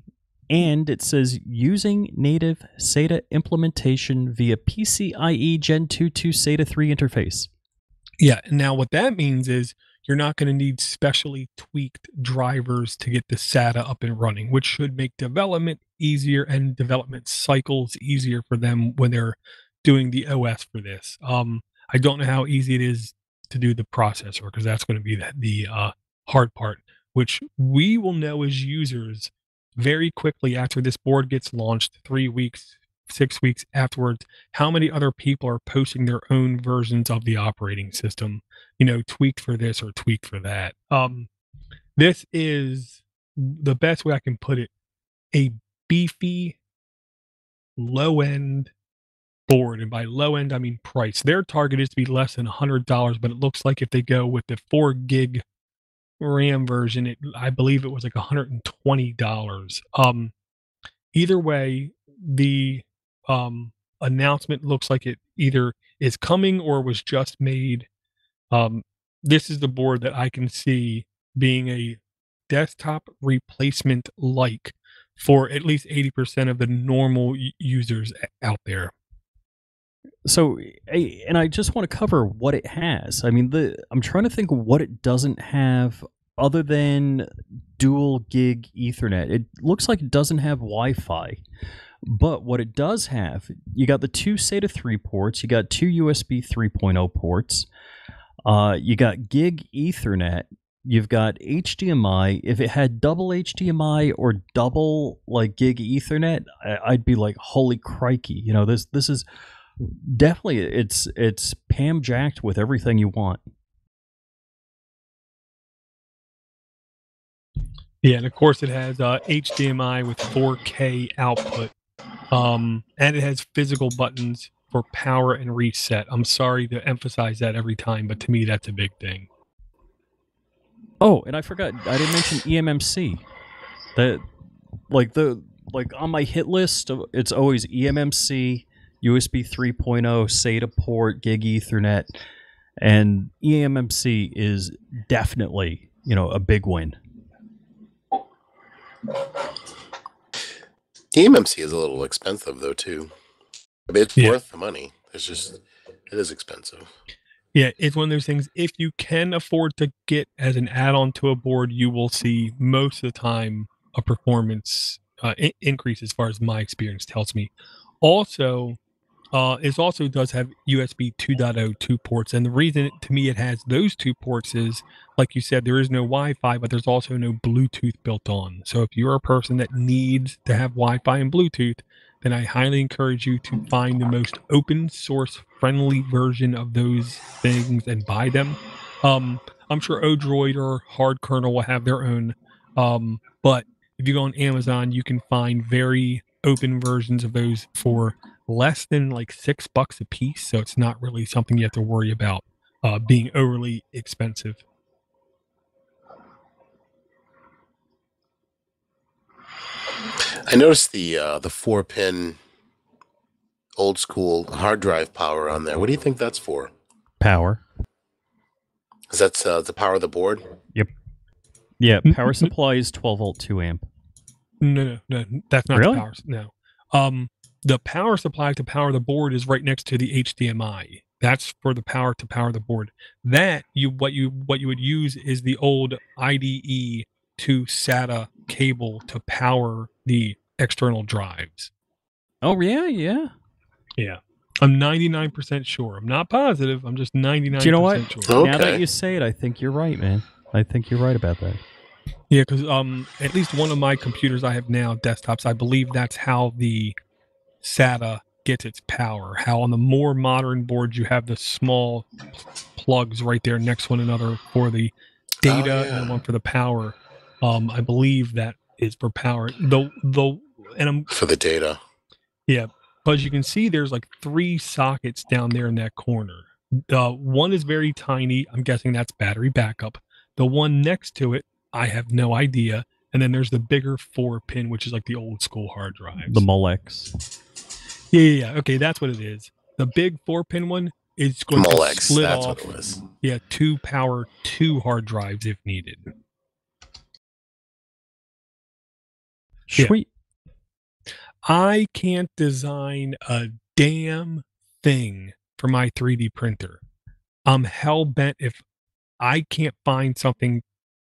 and it says using native SATA implementation via PCIe Gen 2 to SATA 3 interface. Yeah, and now what that means is you're not going to need specially tweaked drivers to get the SATA up and running, which should make development easier and development cycles easier for them when they're doing the OS for this. I don't know how easy it is to do the processor because that's going to be the hard part, which we will know as users very quickly after this board gets launched, 3 weeks, 6 weeks afterwards, how many other people are posting their own versions of the operating system, tweaked for this or tweaked for that. This is the best way I can put it, a beefy low end board, and by low end I mean price. Their target is to be less than $100, but it looks like if they go with the 4 gig RAM version, I believe it was like $120. Either way, the announcement looks like it either is coming or was just made. This is the board that I can see being a desktop replacement like for at least 80% of the normal users out there. So, and I just want to cover what it has. I mean, I'm trying to think of what it doesn't have other than dual gig Ethernet. It looks like it doesn't have Wi-Fi. But what it does have, you got the 2 SATA 3 ports, you got 2 USB 3.0 ports, you got gig Ethernet, you've got HDMI. If it had double HDMI or double like gig Ethernet, I'd be like, holy crikey! This is definitely it's Pam jacked with everything you want. Yeah, and of course it has HDMI with 4K output. And it has physical buttons for power and reset. I'm sorry to emphasize that every time, but to me that's a big thing. Oh, and I forgot, I didn't mention eMMC. That like on my hit list, it's always eMMC, USB 3.0, SATA port, gig Ethernet, and eMMC is definitely, a big win. eMMC is a little expensive though too. I mean, it's worth the money. It is expensive. Yeah, it's one of those things. If you can afford to get as an add-on to a board, you will see most of the time a performance increase, as far as my experience tells me. Also, it also does have USB 2.0 2 ports, and the reason to me it has those 2 ports is, like you said, there is no Wi-Fi, but there's also no Bluetooth built on. So if you're a person that needs to have Wi-Fi and Bluetooth, then I highly encourage you to find the most open source friendly version of those things and buy them. I'm sure o-droid or Hard Kernel will have their own, but if you go on Amazon, you can find very open versions of those for less than like $6 a piece, so it's not really something you have to worry about being overly expensive. I noticed the 4-pin old school hard drive power on there. What do you think that's for? Power. Is that the power of the board? Yep. Yeah, power supply is 12 volt 2 amp. No, that's not really? the power. No. The power supply to power the board is right next to the HDMI. That's for the power to power the board. That what you would use is the old IDE to SATA cable to power the external drives. Oh yeah, yeah. Yeah. I'm 99% sure. I'm not positive. I'm just 99% Do you know what? sure. Okay. Now that you say it, I think you're right, man. I think you're right about that. Yeah, because at least one of my computers I have now, desktops, I believe that's how the SATA gets its power. How on the more modern boards you have the small plugs right there next to one another for the data and then one for the power. I believe that is for power. For the data. Yeah, but as you can see, there's like 3 sockets down there in that corner. One is very tiny. I'm guessing that's battery backup. The one next to it, I have no idea. And then there's the bigger 4-pin, which is like the old school hard drives. The Molex. Yeah. Okay, that's what it is. The big 4-pin one is going Molex, to split that's off. what it was. Yeah, to power 2 hard drives if needed. Sweet. I can't design a damn thing for my 3D printer. I'm hell bent if I can't find something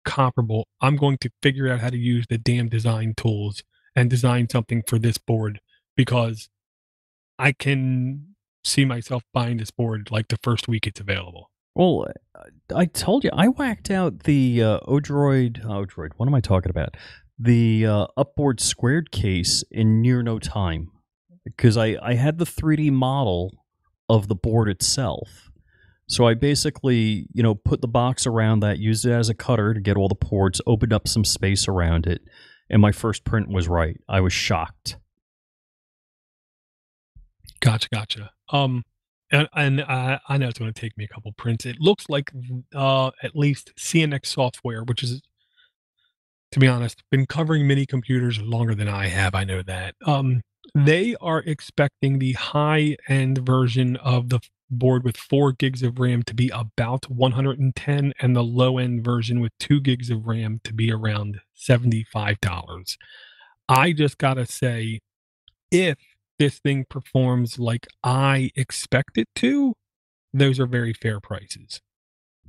comparable. I'm going to figure out how to use the damn design tools and design something for this board because I can see myself buying this board like the first week it's available. Well, I told you I whacked out the o-droid. What am I talking about? The upboard squared case in near no time because I had the 3D model of the board itself. So I basically, put the box around that, used it as a cutter to get all the ports, opened up some space around it, and my first print was right. I was shocked. Gotcha. And I know it's going to take me a couple prints. It looks like at least CNX Software, which is, to be honest, been covering mini computers longer than I have. I know that. They are expecting the high-end version of the board with 4 gigs of RAM to be about 110 and the low-end version with 2 gigs of RAM to be around $75. I just got to say, if this thing performs like I expect it to, those are very fair prices.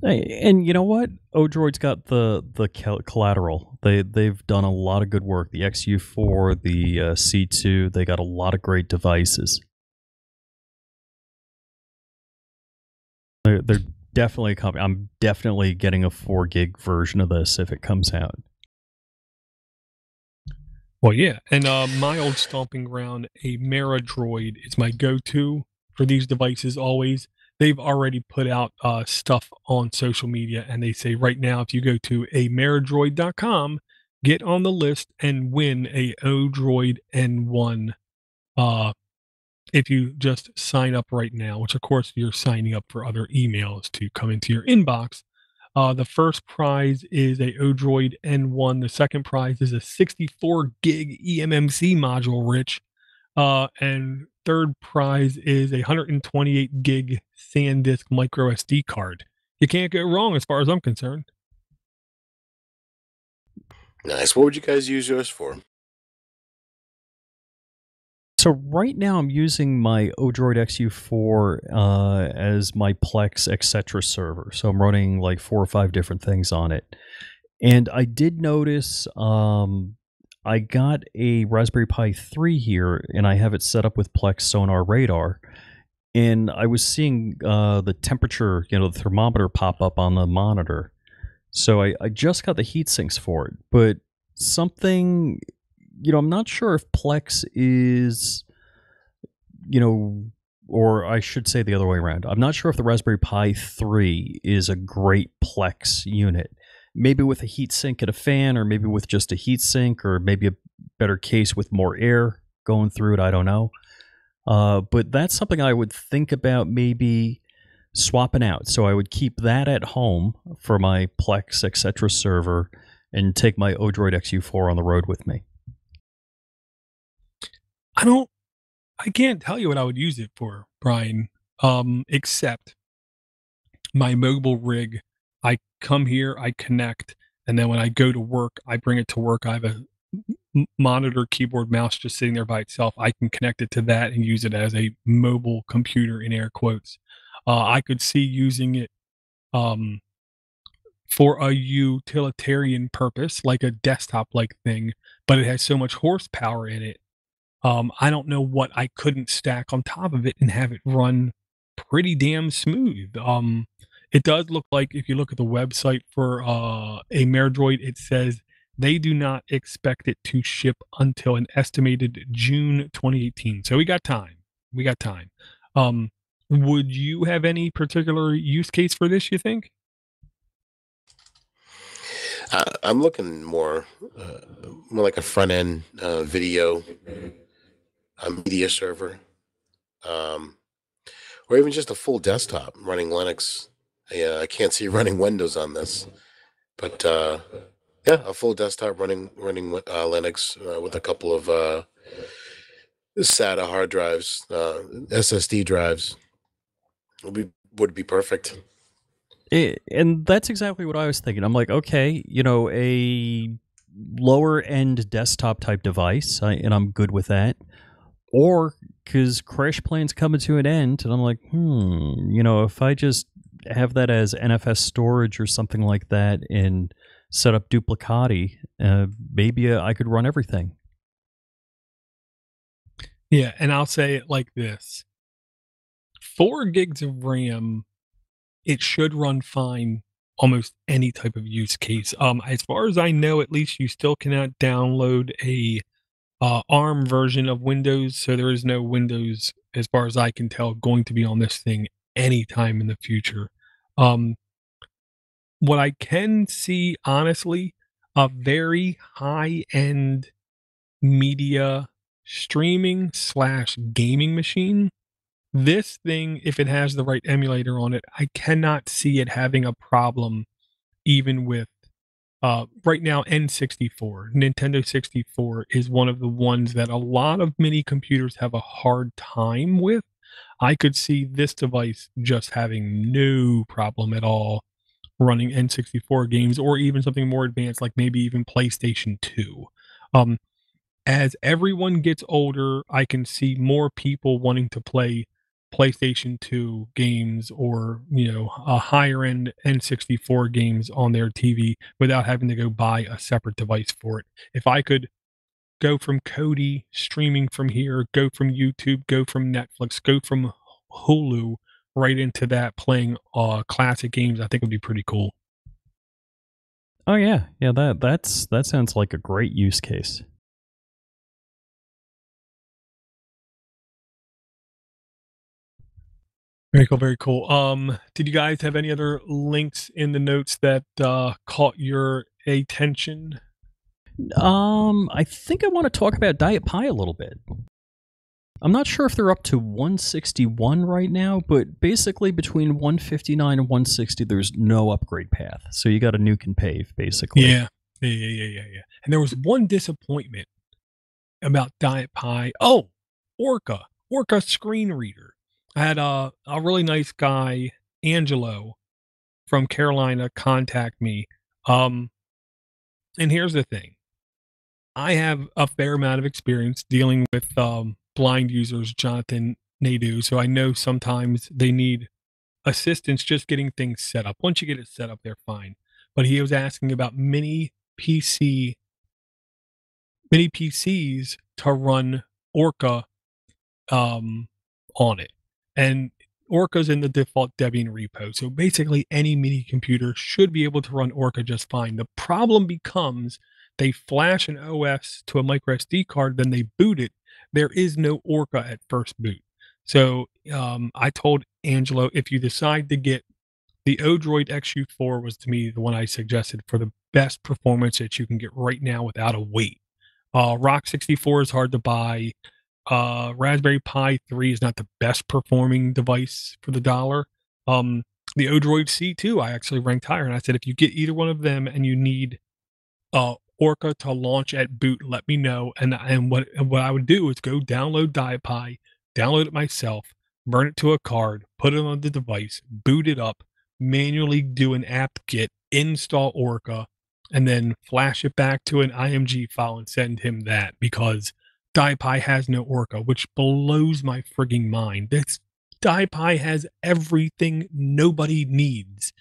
Hey, and you know what? o-droid's got the collateral. They've done a lot of good work. The XU4, the C2, they got a lot of great devices. They're definitely coming. I'm definitely getting a 4 gig version of this if it comes out. Well, yeah, and my old stomping ground, a Mara Droid, is my go-to for these devices always. They've already put out stuff on social media, and they say right now, if you go to amaradroid.com, get on the list and win a o-droid N1 if you just sign up right now, which of course you're signing up for other emails to come into your inbox. The first prize is a o-droid N1. The second prize is a 64 gig eMMC module, Rich. And third prize is a 128 gig SanDisk micro SD card. You can't go wrong as far as I'm concerned. Nice. What would you guys use yours for? So right now I'm using my o-droid XU4 as my Plex etc. server. So I'm running like 4 or 5 different things on it. And I did notice I got a Raspberry Pi 3 here, and I have it set up with Plex Sonar Radar. And I was seeing the temperature, the thermometer pop up on the monitor. So I just got the heat sinks for it. But something... I'm not sure if Plex is, or I should say the other way around. I'm not sure if the Raspberry Pi 3 is a great Plex unit. Maybe with a heat sink and a fan, or maybe with just a heat sink, or maybe a better case with more air going through it. I don't know. But that's something I would think about maybe swapping out. So I would keep that at home for my Plex, etc. server and take my o-droid XU4 on the road with me. I can't tell you what I would use it for, Brian, except my mobile rig. I come here, I connect, and then when I go to work, I bring it to work. I have a monitor, keyboard, mouse just sitting there by itself. I can connect it to that and use it as a mobile computer in air quotes. I could see using it um, for a utilitarian purpose, like a desktop-like thing, but it has so much horsepower in it. I don't know what I couldn't stack on top of it and have it run pretty damn smooth. It does look like if you look at the website for a Droid, it says they do not expect it to ship until an estimated June 2018. So we got time. We got time. Um, would you have any particular use case for this, you think? I'm looking more like a front end video, a media server, um, or even just a full desktop running Linux. Yeah, I can't see running Windows on this, but yeah, a full desktop running Linux with a couple of SATA hard drives, SSD drives would be perfect. And that's exactly what I was thinking. I'm like, okay, a lower end desktop type device, and I'm good with that. Or because Crash Plan's coming to an end, and I'm like, if I just have that as NFS storage or something like that and set up Duplicati, maybe I could run everything. Yeah, and I'll say it like this: 4 gigs of RAM, it should run fine almost any type of use case. As far as I know, at least you still cannot download a ARM version of Windows, so there is no Windows, as far as I can tell, going to be on this thing anytime in the future. Um, what I can see, honestly, a very high end media streaming slash gaming machine. This thing, if it has the right emulator on it, I cannot see it having a problem even with right now N64. Nintendo 64 is one of the ones that a lot of mini computers have a hard time with. I could see this device just having no problem at all running N64 games or even something more advanced like maybe even PlayStation 2. Um, as everyone gets older, I can see more people wanting to play PlayStation 2 games or, a higher end N64 games on their TV without having to go buy a separate device for it. If I could go from Kodi streaming from here, go from YouTube, go from Netflix, go from Hulu right into that playing classic games, I think would be pretty cool. Oh yeah, that sounds like a great use case. Very cool, very cool. Did you guys have any other links in the notes that caught your attention? I think I want to talk about Diet Pie a little bit. I'm not sure if they're up to 161 right now, but basically between 159 and 160, there's no upgrade path. So you got to nuke and pave, basically. Yeah. And there was one disappointment about Diet Pie. Oh, Orca screen reader. I had a really nice guy, Angelo, from Carolina, contact me. And here's the thing. I have a fair amount of experience dealing with blind users, Jonathan Nadeau, so I know sometimes they need assistance just getting things set up. Once you get it set up, they're fine. But he was asking about mini PCs to run Orca on it. And Orca's in the default Debian repo. So basically any mini computer should be able to run Orca just fine. The problem becomes they flash an OS to a micro SD card, then they boot it. There is no Orca at first boot. So I told Angelo, if you decide to get the o-droid XU4 was to me the one I suggested for the best performance that you can get right now without a wait. Rock 64 is hard to buy. Raspberry Pi 3 is not the best performing device for the dollar. The o-droid C2 I actually ranked higher, and I said if you get either one of them and you need Orca to launch at boot, let me know. And what I would do is go download Diet Pie, download it myself, burn it to a card, put it on the device, boot it up, manually do an apt-get, install Orca, and then flash it back to an IMG file and send him that because Diet Pie has no Orca, which blows my frigging mind. That's DiePi has everything nobody needs,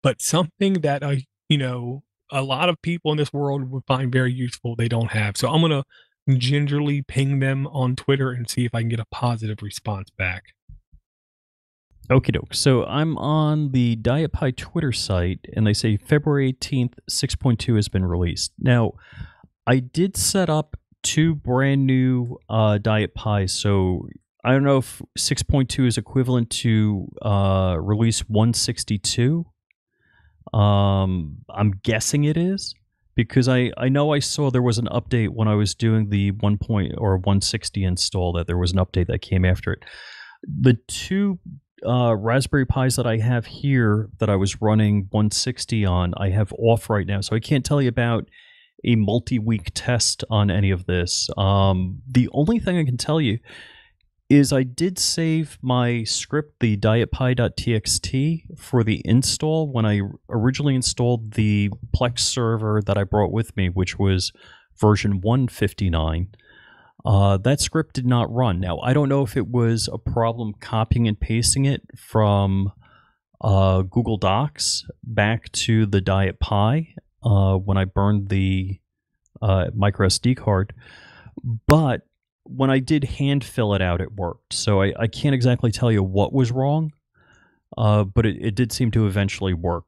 but something that a lot of people in this world would find very useful, they don't have. So I'm gonna gingerly ping them on Twitter and see if I can get a positive response back. Okie doke. So I'm on the DietPi Twitter site, and they say February 18th, 6.2 has been released. Now, I did set up 2 brand new DietPis, so I don't know if 6.2 is equivalent to release 162. I'm guessing it is, because I know I saw there was an update when I was doing the 160 install, that there was an update that came after it. The 2 Raspberry Pis that I have here that I was running 160 on, I have off right now, so I can't tell you about a multi-week test on any of this. The only thing I can tell you is I did save my script, the dietpi.txt, for the install when I originally installed the Plex server that I brought with me, which was version 159. That script did not run. Now, I don't know if it was a problem copying and pasting it from Google Docs back to the DietPi when I burned the micro SD card, but when I did hand fill it out, it worked. So I can't exactly tell you what was wrong, but it did seem to eventually work.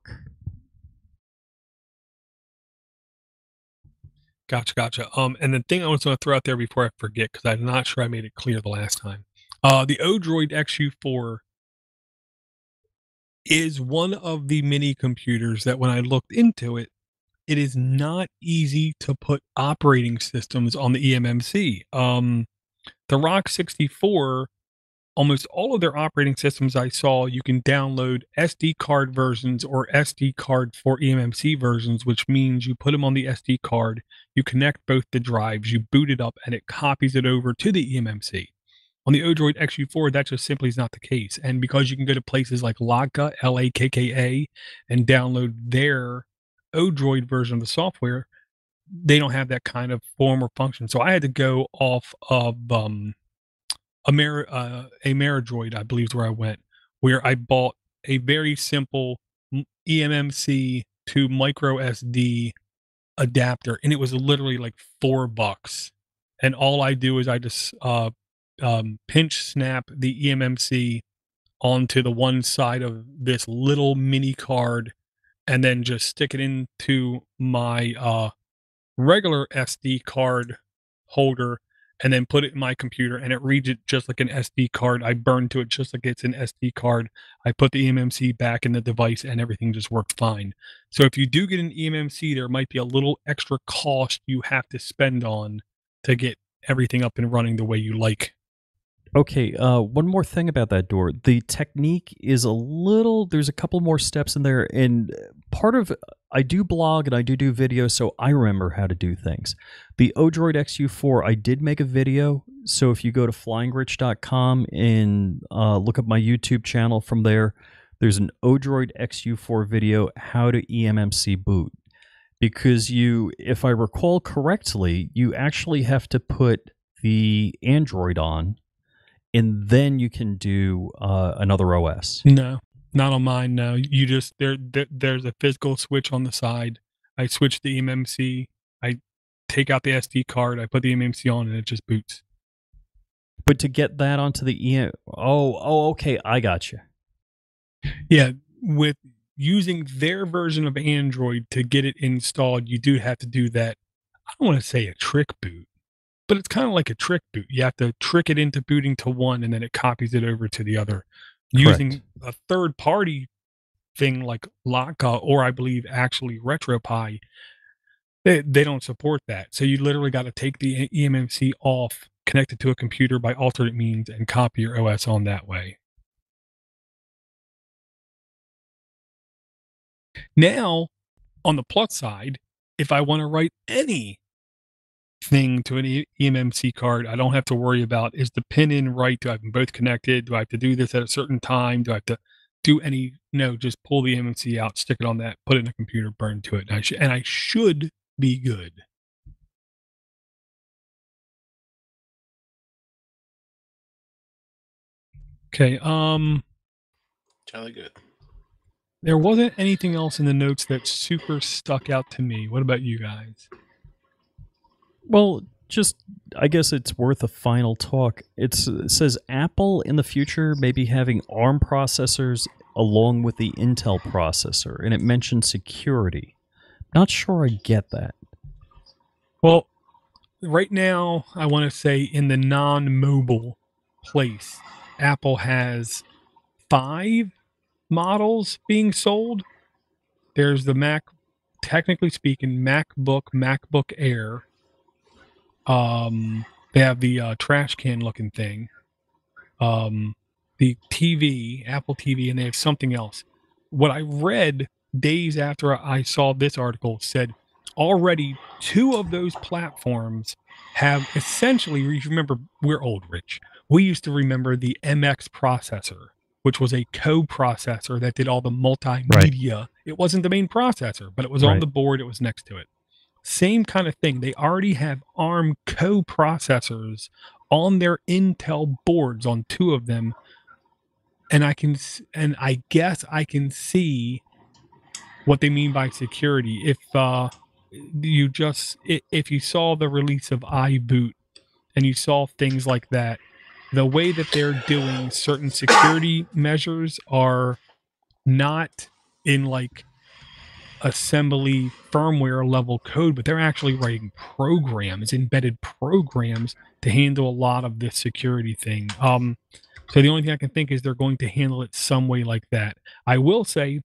Gotcha. And the thing I was going to throw out there before I forget, because I'm not sure I made it clear the last time. The o-droid XU4 is one of the mini computers that when I looked into it, it is not easy to put operating systems on the eMMC. The Rock 64, almost all of their operating systems I saw, you can download SD card versions or SD card for eMMC versions, which means you put them on the SD card, you connect both the drives, you boot it up, and it copies it over to the eMMC. On the o-droid XU4, that just simply is not the case. And because you can go to places like Lakka, Lakka, and download their o-droid version of the software, they don't have that kind of form or function. So I had to go off of Ameridroid, I believe is where I went, where I bought a very simple eMMC to micro SD adapter, and it was literally like $4. And all I do is I just pinch snap the eMMC onto the one side of this little mini card, and then just stick it into my regular SD card holder, and then put it in my computer, and it reads it just like an SD card. I burn to it just like it's an SD card. I put the eMMC back in the device, and everything just worked fine. So if you do get an eMMC, there might be a little extra cost you have to spend on to get everything up and running the way you like. Okay, one more thing about that door. The technique is there's a couple more steps in there, and I do blog and I do videos, so I remember how to do things. The o-droid XU4, I did make a video, so if you go to flyingrich.com and look up my YouTube channel from there's an o-droid XU4 video, how to eMMC boot. Because if I recall correctly, you actually have to put the Android on, and then you can do another OS. No, not on mine. No, you just there's a physical switch on the side. I switch the eMMC. I take out the SD card. I put the eMMC on, and it just boots. But to get that onto the okay, I got you. Yeah, with using their version of Android to get it installed, you do have to do that. I don't want to say a trick boot, but it's kind of like a trick boot. You have to trick it into booting to one, and then it copies it over to the other. Correct. Using a third-party thing like Lakka, or I believe actually RetroPie, they don't support that. So you literally got to take the eMMC off, connect it to a computer by alternate means, and copy your OS on that way. Now, on the plus side, if I want to write any thing to an eMMC card, I don't have to worry about, is the pin in right? Do I have them both connected? Do I have to do this at a certain time? Do I have to do no, just pull the eMMC out, stick it on that, put it in a computer, burn to it. And I should be good. Okay. Jolly good. There wasn't anything else in the notes that super stuck out to me. What about you guys? Well, just I guess it's worth a final talk. It says Apple in the future may be having ARM processors along with the Intel processor, and it mentioned security. Not sure I get that. Well, right now, I want to say in the non-mobile place, Apple has 5 models being sold. There's the Mac, technically speaking, MacBook Air. They have the trash can looking thing. The TV, Apple TV, and they have something else. What I read days after I saw this article said already 2 of those platforms have essentially, you remember, we're old, Rich. We used to remember the MX processor, which was a co-processor that did all the multimedia. Right. It wasn't the main processor, but it was on the board. It was next to it. Same kind of thing. They already have ARM co-processors on their Intel boards on 2 of them. And I guess I can see what they mean by security. If you saw the release of iBoot and you saw things like that, the way that they're doing certain security measures are not in like assembly firmware level code, but they're actually writing programs, embedded programs to handle a lot of this security thing. So the only thing I can think is they're going to handle it some way like that. I will say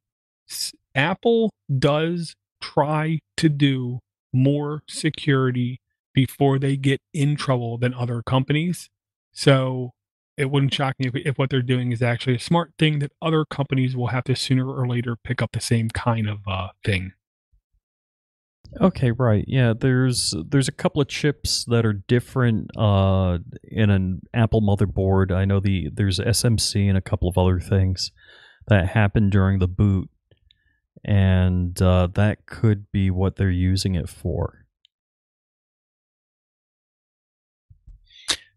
Apple does try to do more security before they get in trouble than other companies. So it wouldn't shock me if what they're doing is actually a smart thing that other companies will have to sooner or later pick up the same kind of thing. Okay, right. Yeah, there's a couple of chips that are different in an Apple motherboard. I know there's SMC and a couple of other things that happen during the boot, and that could be what they're using it for.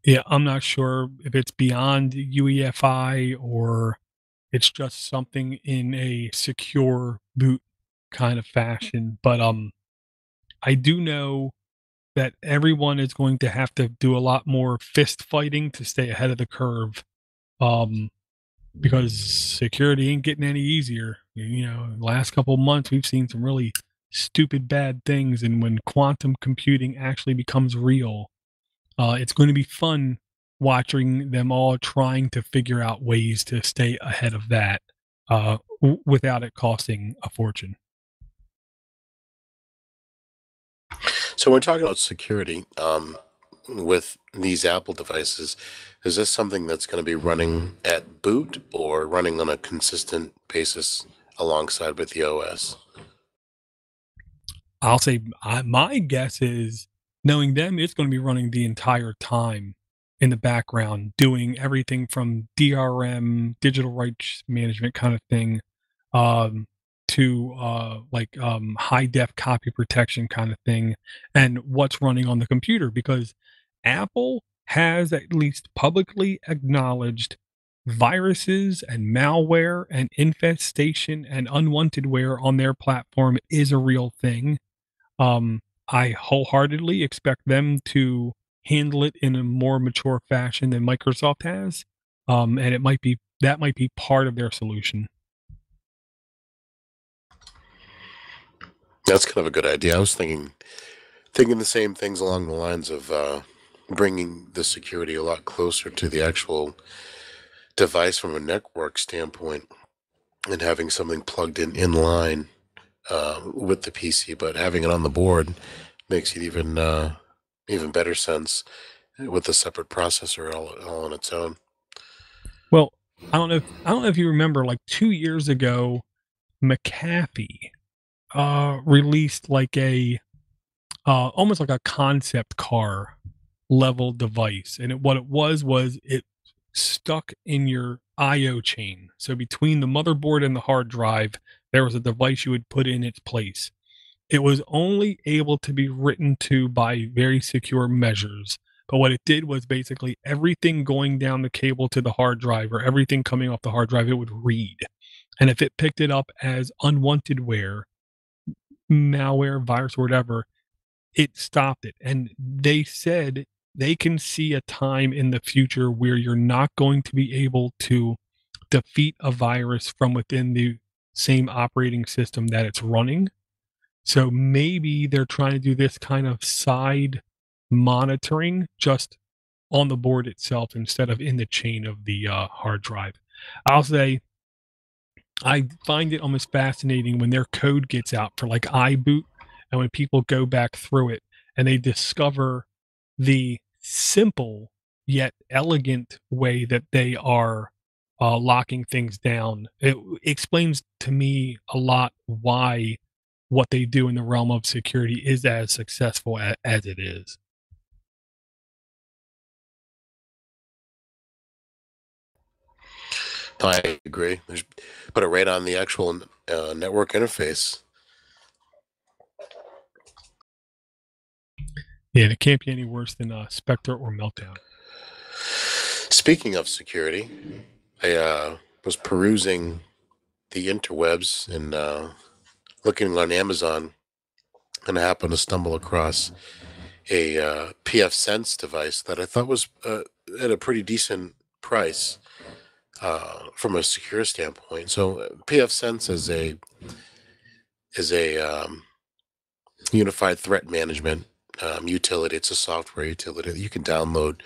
Yeah, I'm not sure if it's beyond UEFI or it's just something in a secure boot kind of fashion. But I do know that everyone is going to have to do a lot more fist fighting to stay ahead of the curve. Because security ain't getting any easier. You know, last couple of months we've seen some really stupid bad things, and when quantum computing actually becomes real, it's going to be fun watching them all trying to figure out ways to stay ahead of that without it costing a fortune. So we're talking about security with these Apple devices. Is this something that's going to be running at boot or running on a consistent basis alongside with the OS? I'll say my guess is, knowing them, it's going to be running the entire time in the background, doing everything from DRM, digital rights management kind of thing, to high def copy protection kind of thing, and what's running on the computer, because Apple has at least publicly acknowledged viruses and malware and infestation and unwanted wear on their platform is a real thing. I wholeheartedly expect them to handle it in a more mature fashion than Microsoft has. And that might be part of their solution. That's kind of a good idea. I was thinking the same things along the lines of bringing the security a lot closer to the actual device from a network standpoint, and having something plugged in line with the PC, but having it on the board makes it even better sense with a separate processor all on its own. Well, I don't know if you remember, like 2 years ago, McAfee released like a almost like a concept car level device, and what it was it stuck in your IO chain. So between the motherboard and the hard drive, there was a device you would put in its place. It was only able to be written to by very secure measures, But what it did was basically everything going down the cable to the hard drive or everything coming off the hard drive, it would read. And if it picked it up as unwanted malware, virus, or whatever, it stopped it. And they said they can see a time in the future where you're not going to be able to defeat a virus from within the same operating system that it's running. So maybe they're trying to do this kind of side monitoring just on the board itself instead of in the chain of the hard drive. I'll say I find it almost fascinating when their code gets out for like iBoot and when people go back through it and they discover the simple yet elegant way that they are locking things down. It explains to me a lot why what they do in the realm of security is as successful as it is. I agree. Put it right on the actual network interface. Yeah, and it can't be any worse than Spectre or Meltdown. Speaking of security, I was perusing the interwebs and looking on Amazon, and I happened to stumble across a pfSense device that I thought was at a pretty decent price from a secure standpoint. So pfSense is a unified threat management utility. It's a software utility that you can download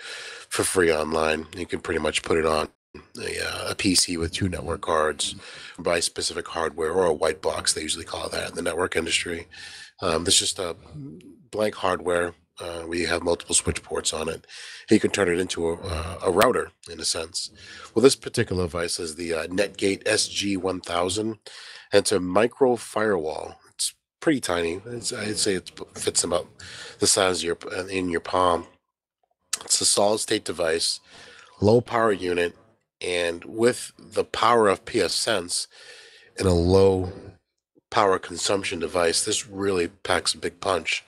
for free online. You can pretty much put it on a PC with 2 network cards, buy specific hardware, or a white box, they usually call that in the network industry. There's just a blank hardware where you have multiple switch ports on it. You can turn it into a router, in a sense. Well, this particular device is the Netgate SG1000, and it's a micro firewall. It's pretty tiny. I'd say it fits about the size of in your palm. It's a solid state device, low power unit, and with the power of pfSense and a low power consumption device, this really packs a big punch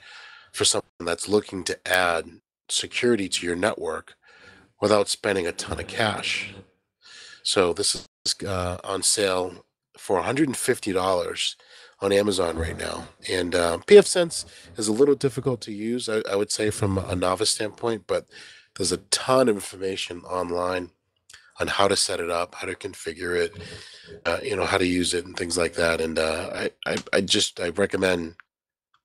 for someone that's looking to add security to your network without spending a ton of cash. So this is on sale for $150 on Amazon right now. And pfSense is a little difficult to use, I would say, from a novice standpoint, but there's a ton of information online on how to set it up, how to configure it, how to use it and things like that. And I recommend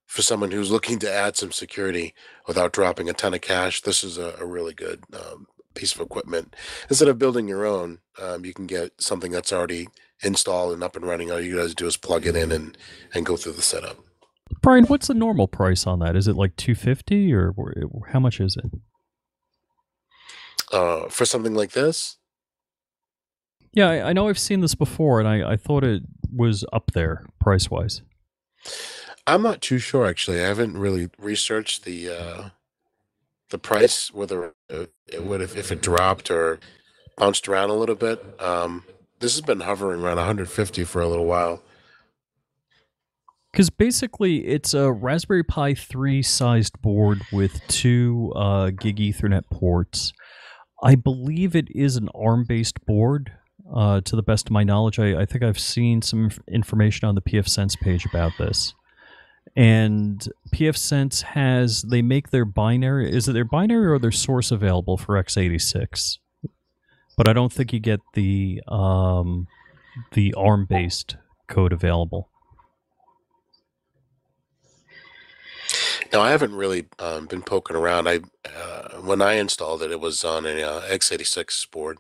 for someone who's looking to add some security without dropping a ton of cash, this is a really good piece of equipment. Instead of building your own, you can get something that's already installed and up and running. All you guys do is plug it in and go through the setup. Brian, what's the normal price on that? Is it like $250 or how much is it? For something like this? Yeah, I know I've seen this before, and I thought it was up there price-wise. I'm not too sure, actually. I haven't really researched the price, whether it would if it dropped or bounced around a little bit. This has been hovering around 150 for a little while. Because basically, it's a Raspberry Pi 3 sized board with 2 gig Ethernet ports. I believe it is an ARM-based board. To the best of my knowledge, I think I've seen some information on the pfSense page about this. And pfSense they make their binary, is it their binary or their source available for x86? But I don't think you get the ARM-based code available. Now, I haven't really been poking around. When I installed it, it was on an x86 board.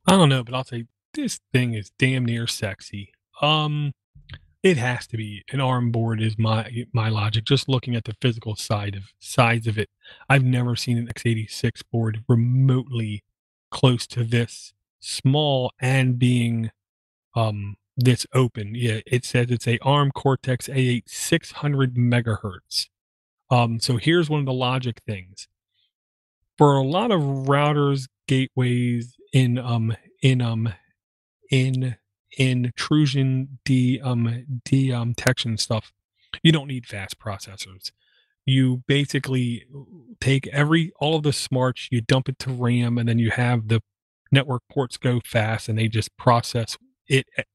I don't know, but I'll say this thing is damn near sexy. It has to be an ARM board is my logic. Just looking at the physical size of it, I've never seen an x86 board remotely close to this small and being this open. Yeah, it says it's a ARM Cortex A8 600 megahertz. So here's one of the logic things. For a lot of routers, gateways, intrusion detection stuff, you don't need fast processors. you basically take all of the smarts, you dump it to RAM, and then you have the network ports go fast, and they just process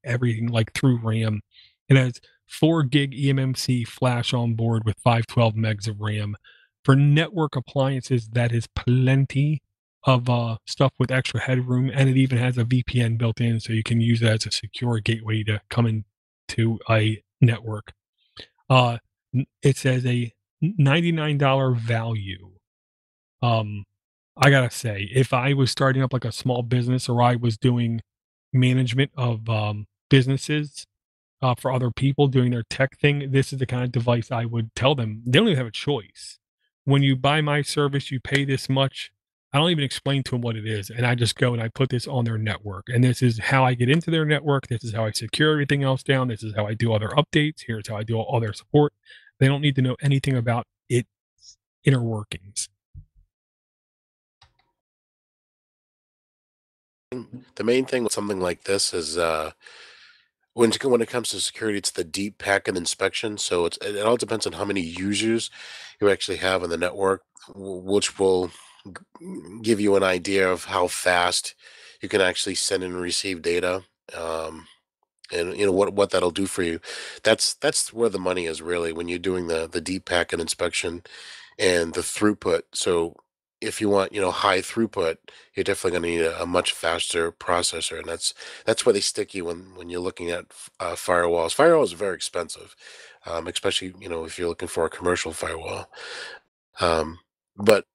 everything like through RAM. It has 4 gig eMMC flash on board with 512 megs of RAM. For network appliances, that is plenty of stuff with extra headroom, and it even has a VPN built in, so you can use it as a secure gateway to come into a network. It says a $99 value. I gotta say, if I was starting up like a small business or I was doing management of businesses for other people doing their tech thing, this is the kind of device I would tell them. They don't even have a choice. When you buy my service, you pay this much. I don't even explain to them what it is. And I just go and I put this on their network. And this is how I get into their network. This is how I secure everything else down. This is how I do all their updates. Here's how I do all their support. They don't need to know anything about its inner workings. The main thing with something like this is when it comes to security, it's the deep packet inspection. So it all depends on how many users you actually have in the network, which will give you an idea of how fast you can actually send and receive data. And what that'll do for you. That's where the money is really when you're doing the deep packet inspection and the throughput. So if you want high throughput, you're definitely going to need a much faster processor, and that's where they stick you when you're looking at firewalls. Firewalls are very expensive, especially if you're looking for a commercial firewall. But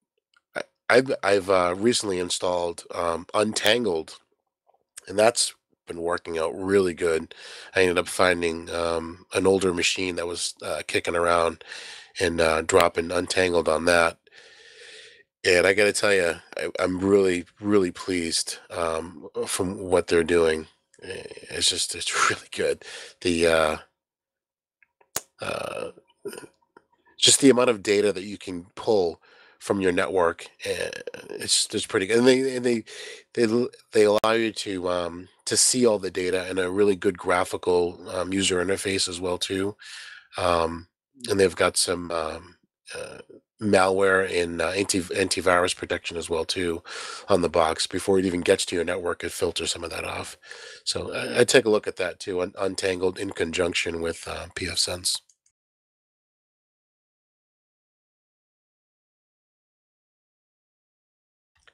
I've recently installed Untangled, and that's been working out really good. I ended up finding an older machine that was kicking around and dropping Untangled on that. And I got to tell you, I'm really, really pleased from what they're doing. It's really good. The uh, just the amount of data that you can pull from your network, it's pretty good. And they allow you to see all the data in a really good graphical user interface as well too. Um, and they've got some uh, malware and antivirus protection as well too on the box. Before it even gets to your network, it filters some of that off. So I take a look at that too, Untangled in conjunction with pfSense.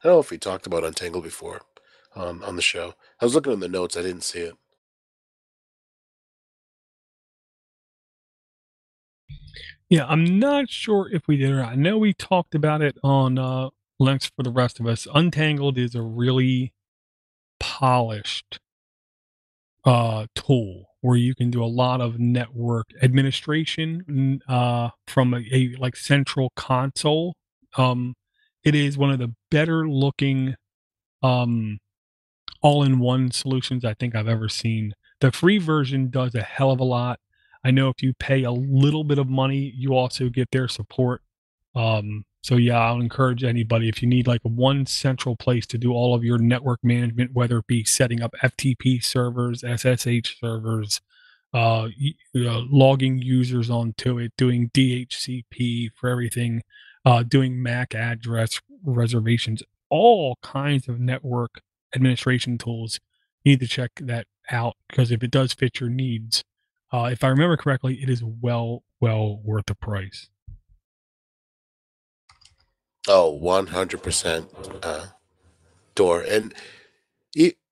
I don't know if we talked about Untangled before on the show. I was looking in the notes, I didn't see it. Yeah, I'm not sure if we did or not. I know we talked about it on Linux for the Rest of Us. Untangled is a really polished tool where you can do a lot of network administration from a like central console. Um, it is one of the better looking um, all-in-one solutions I think I've ever seen. The free version does a hell of a lot. I know if you pay a little bit of money, you also get their support. So yeah, I'll encourage anybody if you need like one central place to do all of your network management, whether it be setting up FTP servers, SSH servers, logging users onto it, doing DHCP for everything, doing MAC address reservations, all kinds of network administration tools. You need to check that out because if it does fit your needs, if I remember correctly, it is well worth the price. Oh, 100% door. And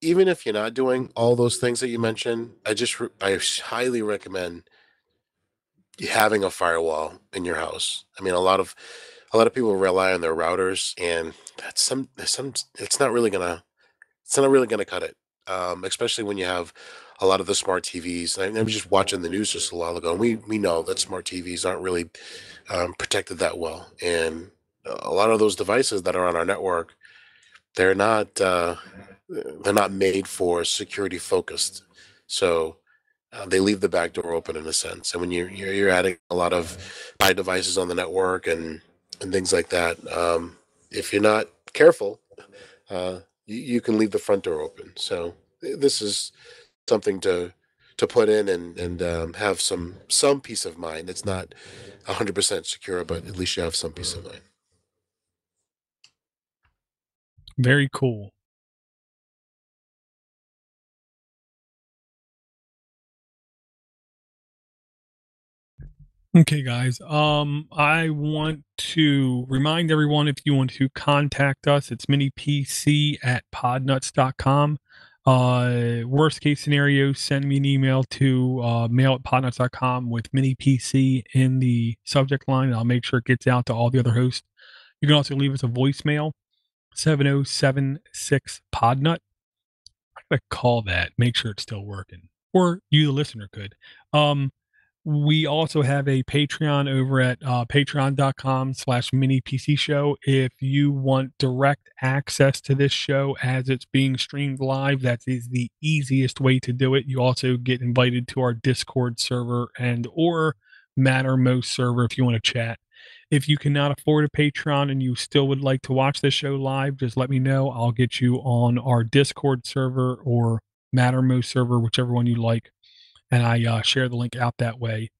even if you're not doing all those things that you mentioned, I highly recommend having a firewall in your house. I mean, a lot of people rely on their routers, and that's some it's not really gonna cut it. Especially when you have a lot of the smart TVs. I was just watching the news just a while ago, and we know that smart TVs aren't really protected that well, and a lot of those devices that are on our network, they're not they're not made for security focused. So they leave the back door open in a sense. And when you're adding a lot of devices on the network and things like that, if you're not careful, you can leave the front door open. So this is something to put in and have some peace of mind. It's not 100% secure, but at least you have some peace of mind. Very cool. Okay, guys. I want to remind everyone, if you want to contact us, it's minipc@podnutz.com. Worst case scenario, send me an email to mail@podnutz.com with minipc in the subject line. I'll make sure it gets out to all the other hosts. You can also leave us a voicemail, 7076-Podnut. I'm going to call that, make sure it's still working. Or you, the listener, could. We also have a Patreon over at patreon.com/minipc show. If you want direct access to this show as it's being streamed live, that is the easiest way to do it. You also get invited to our Discord server and or Mattermost server if you want to chat. If you cannot afford a Patreon and you still would like to watch this show live, just let me know. I'll get you on our Discord server or Mattermost server, whichever one you like. And I share the link out that way.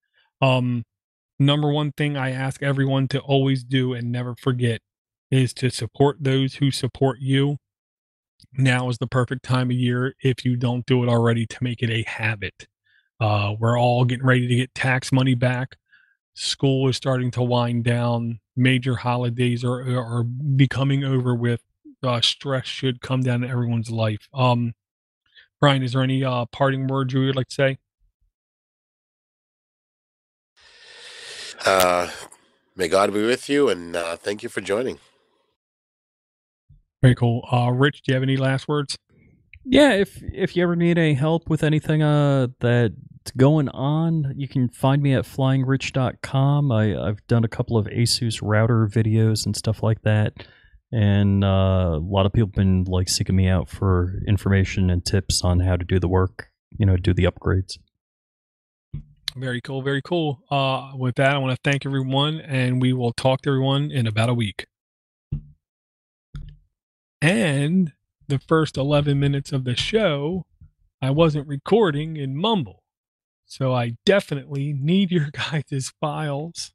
Number one thing I ask everyone to always do and never forget is to support those who support you. Now is the perfect time of year, if you don't do it already, to make it a habit. We're all getting ready to get tax money back. School is starting to wind down. Major holidays are becoming over with. Stress should come down to everyone's life. Brian, is there any parting words you would like to say? May God be with you, and thank you for joining. Very cool. Rich, do you have any last words? Yeah, if you ever need any help with anything that's going on, you can find me at flyingrich.com. I've done a couple of Asus router videos and stuff like that, and a lot of people have been like seeking me out for information and tips on how to do the work, do the upgrades. Very cool. Very cool. With that, I want to thank everyone, and we will talk to everyone in about a week. And the first 11 minutes of the show, I wasn't recording in Mumble. So I definitely need your guys' files.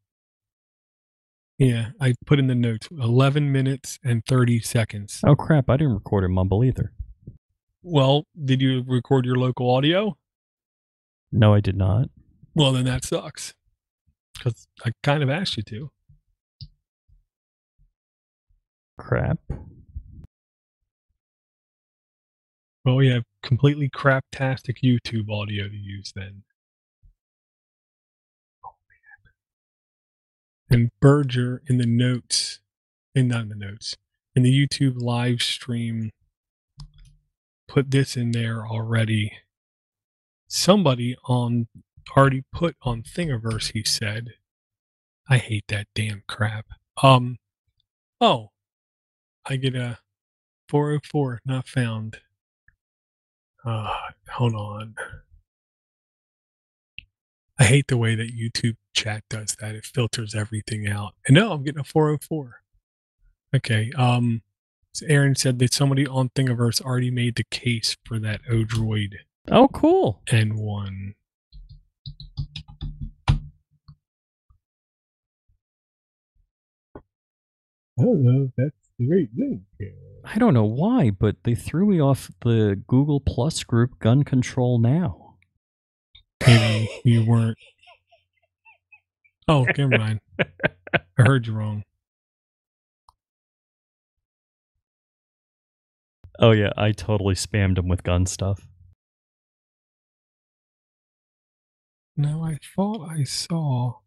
Yeah, I put in the notes 11 minutes and 30 seconds. Oh, crap. I didn't record in Mumble either. Well, did you record your local audio? No, I did not. Well, then that sucks. Because I kind of asked you to. Crap. Well, we have completely craptastic YouTube audio to use then. Oh, man. And Berger in the notes, not in the notes, in the YouTube live stream, put this in there already. Somebody already put on Thingiverse, he said. I hate that damn crap. Oh, I get a 404 not found. Hold on. I hate the way that YouTube chat does that. It filters everything out. And no, I'm getting a 404. Okay. So Aaron said that somebody on Thingiverse already made the case for that o-droid. Oh, cool. N1. Oh, that's the great thing. I don't know why, but they threw me off the Google Plus group Gun Control Now. Maybe you weren't. Oh, never mind. I heard you wrong. Oh, yeah, I totally spammed them with gun stuff. No, I thought I saw.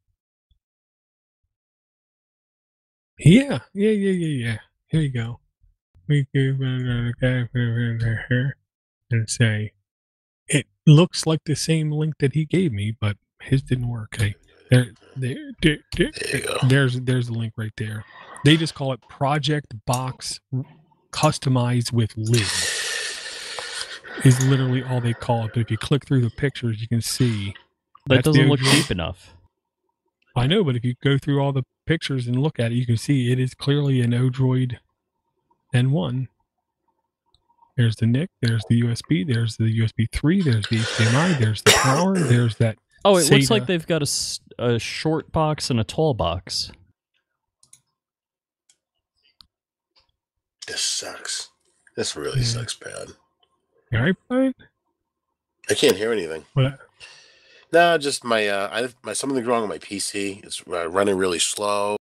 Yeah. Here you go. We give and say it looks like the same link that he gave me, but his didn't work. Hey, there you go. There's the link right there. They just call it Project Box Customized with Lid. Is literally all they call it. But if you click through the pictures, you can see that doesn't look deep enough. I know, but if you go through all the pictures and look at it, you can see it is clearly an o-droid N1. There's the NIC. There's the USB. There's the USB 3. There's the HDMI. There's the power. There's that. Oh, it looks SATA. like they've got a short box and a tall box. This sucks. This really sucks bad. All right, Brian? I can't hear anything. What? No, just my something wrong with my PC. It's running really slow.